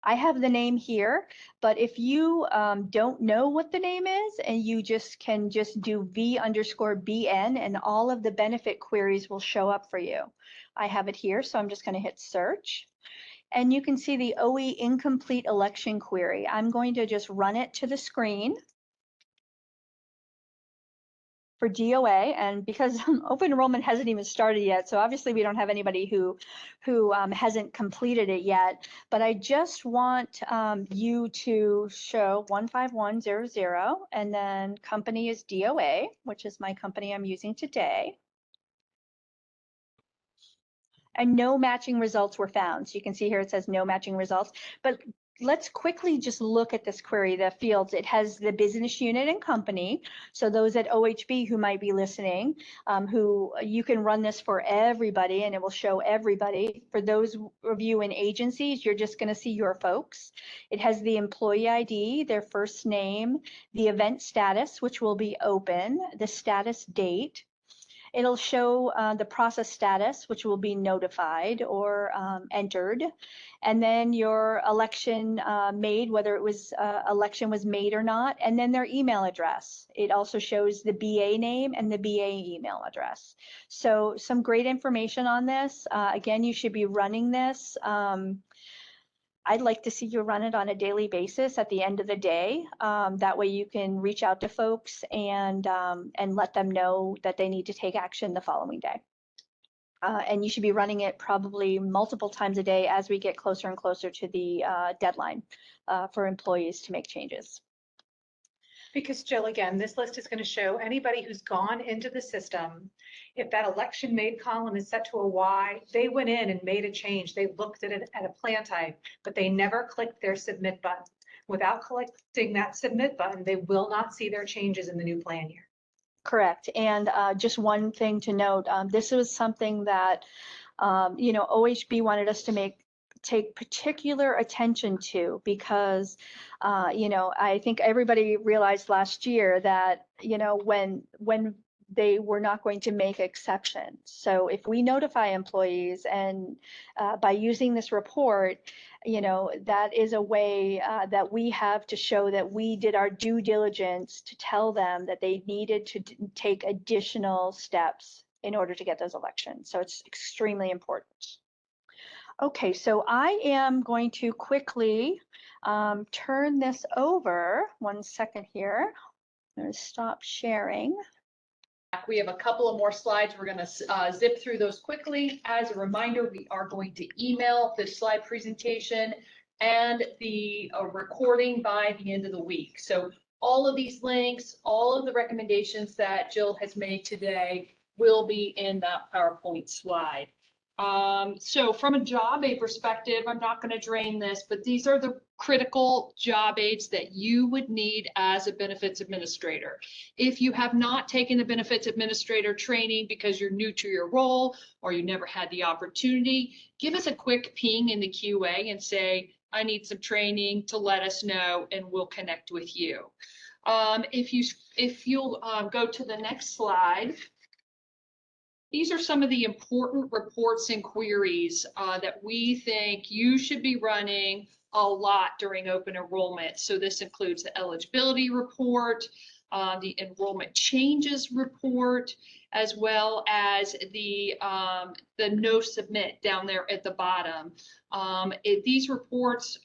I have the name here, but if you don't know what the name is, and you can just do V_BN, and all of the benefit queries will show up for you. I have it here, so I'm just going to hit search. And you can see the OE incomplete election query. I'm going to just run it to the screen for DOA, and because open enrollment hasn't even started yet, so obviously we don't have anybody who hasn't completed it yet, but I just want you to show 15100, and then company is DOA, which is my company I'm using today. And no matching results were found. So you can see here it says no matching results, but let's quickly just look at this query, the fields. It has the business unit and company. So those at OHB who might be listening, who you can run this for everybody and it will show everybody. For those of you in agencies, you're just going to see your folks. It has the employee ID, their first name, the event status, which will be open, the status date. It'll show the process status, which will be notified or entered, and then your election made, whether it was election was made or not, and then their email address. It also shows the BA name and the BA email address. So some great information on this. Again, you should be running this. I'd like to see you run it on a daily basis at the end of the day. That way you can reach out to folks and let them know that they need to take action the following day. And you should be running it probably multiple times a day as we get closer and closer to the deadline for employees to make changes. Because Jill, again, this list is going to show anybody who's gone into the system. If that election made column is set to a Y, they went in and made a change. They looked at it at a plan type, but they never clicked their submit button. Without clicking that submit button, they will not see their changes in the new plan year. Correct. And just one thing to note, this was something that, OHB wanted us to take particular attention to, because, I think everybody realized last year that, when they were not going to make exceptions. So if we notify employees and by using this report, that is a way that we have to show that we did our due diligence to tell them that they needed to take additional steps in order to get those elections. So it's extremely important. Okay, so I am going to quickly turn this over. 1 second here. I'm going to stop sharing. We have a couple of more slides. We're going to zip through those quickly. As a reminder, we are going to email this slide presentation and the recording by the end of the week. So all of these links, all of the recommendations that Jill has made today will be in that PowerPoint slide. So from a job aid perspective, I'm not going to drain this, but these are the critical job aids that you would need as a benefits administrator. If you have not taken the benefits administrator training because you're new to your role or you never had the opportunity, give us a quick ping in the QA and say, I need some training, to let us know, and we'll connect with you. If you'll go to the next slide. These are some of the important reports and queries that we think you should be running a lot during open enrollment. So this includes the eligibility report, the enrollment changes report, as well as the no submit down there at the bottom. These reports,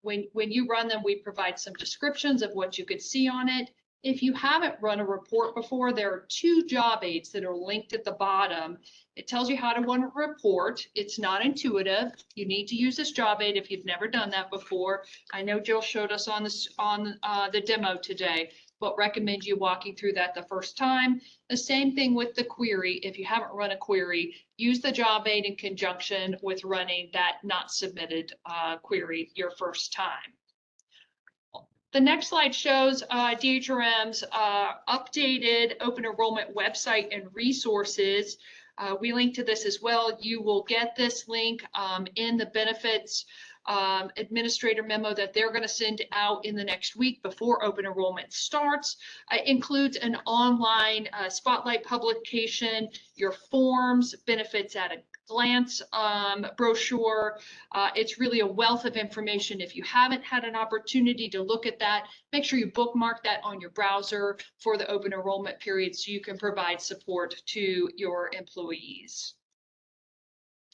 when you run them, we provide some descriptions of what you could see on it. If you haven't run a report before, there are 2 job aids that are linked at the bottom. It tells you how to run a report. It's not intuitive. You need to use this job aid if you've never done that before. I know Jill showed us on the demo today, but recommend you walking through that the first time. The same thing with the query. If you haven't run a query, use the job aid in conjunction with running that not submitted query your first time. The next slide shows DHRM's updated open enrollment website and resources. We link to this as well. You will get this link in the benefits administrator memo that they're going to send out in the next week before open enrollment starts. It includes an online spotlight publication, your forms, benefits at a glance brochure. It's really a wealth of information. If you haven't had an opportunity to look at that, make sure you bookmark that on your browser for the open enrollment period so you can provide support to your employees.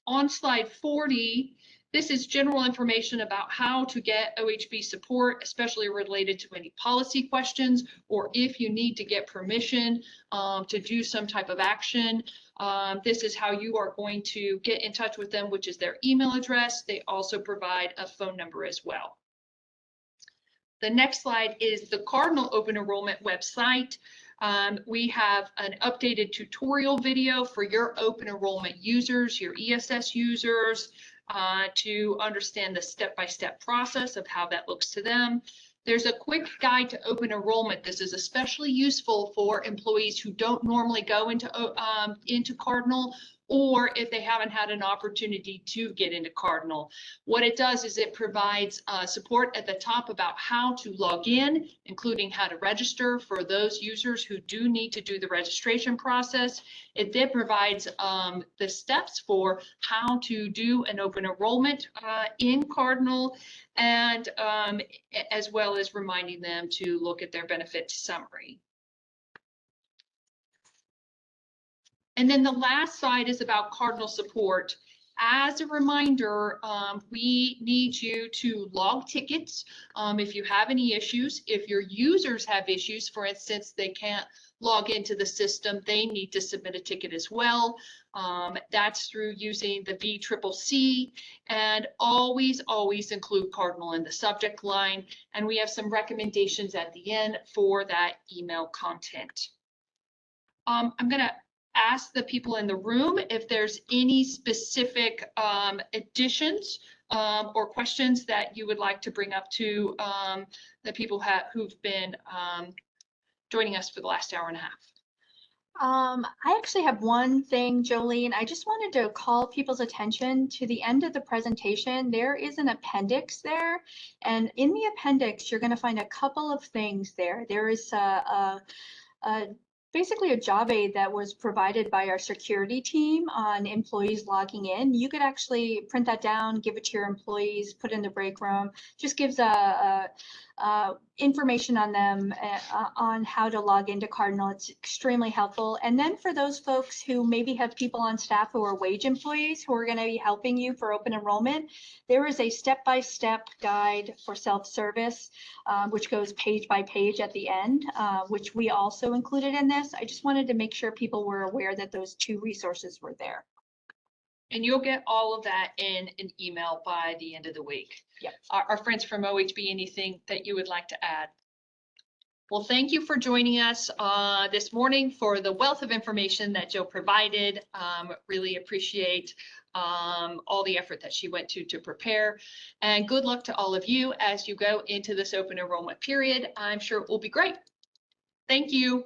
On slide 40, this is general information about how to get OHB support, especially related to any policy questions, or if you need to get permission to do some type of action. This is how you are going to get in touch with them, which is their email address. They also provide a phone number as well. The next slide is the Cardinal Open Enrollment website. We have an updated tutorial video for your open enrollment users, your ESS users, to understand the step-by-step process of how that looks to them. There's a quick guide to open enrollment. This is especially useful for employees who don't normally go into Cardinal, or if they haven't had an opportunity to get into Cardinal. What it does is it provides support at the top about how to log in, including how to register for those users who do need to do the registration process. It then provides the steps for how to do an open enrollment in Cardinal, and as well as reminding them to look at their benefit summary. And then the last slide is about Cardinal support. As a reminder, we need you to log tickets if you have any issues. If your users have issues, for instance, they can't log into the system, they need to submit a ticket as well. That's through using the VCCC, and always include Cardinal in the subject line. And we have some recommendations at the end for that email content. I'm going to ask the people in the room if there's any specific additions or questions that you would like to bring up to the people who've been joining us for the last hour and a half. I actually have one thing, Jolene. I just wanted to call people's attention to the end of the presentation. There is an appendix there, and in the appendix, you're going to find a couple of things there. There is basically a job aid that was provided by our security team on employees logging in. You could actually print that down, give it to your employees, put it in the break room. Just gives information on them on how to log into Cardinal. It's extremely helpful. And then for those folks who maybe have people on staff who are wage employees who are going to be helping you for open enrollment, there is a step-by-step guide for self-service, which goes page by page at the end, which we also included in this. I just wanted to make sure people were aware that those two resources were there. And you'll get all of that in an email by the end of the week. Yep. Our friends from OHB, anything that you would like to add? Well, thank you for joining us this morning for the wealth of information that Jill provided. Really appreciate all the effort that she went to prepare. And good luck to all of you as you go into this open enrollment period. I'm sure it will be great. Thank you.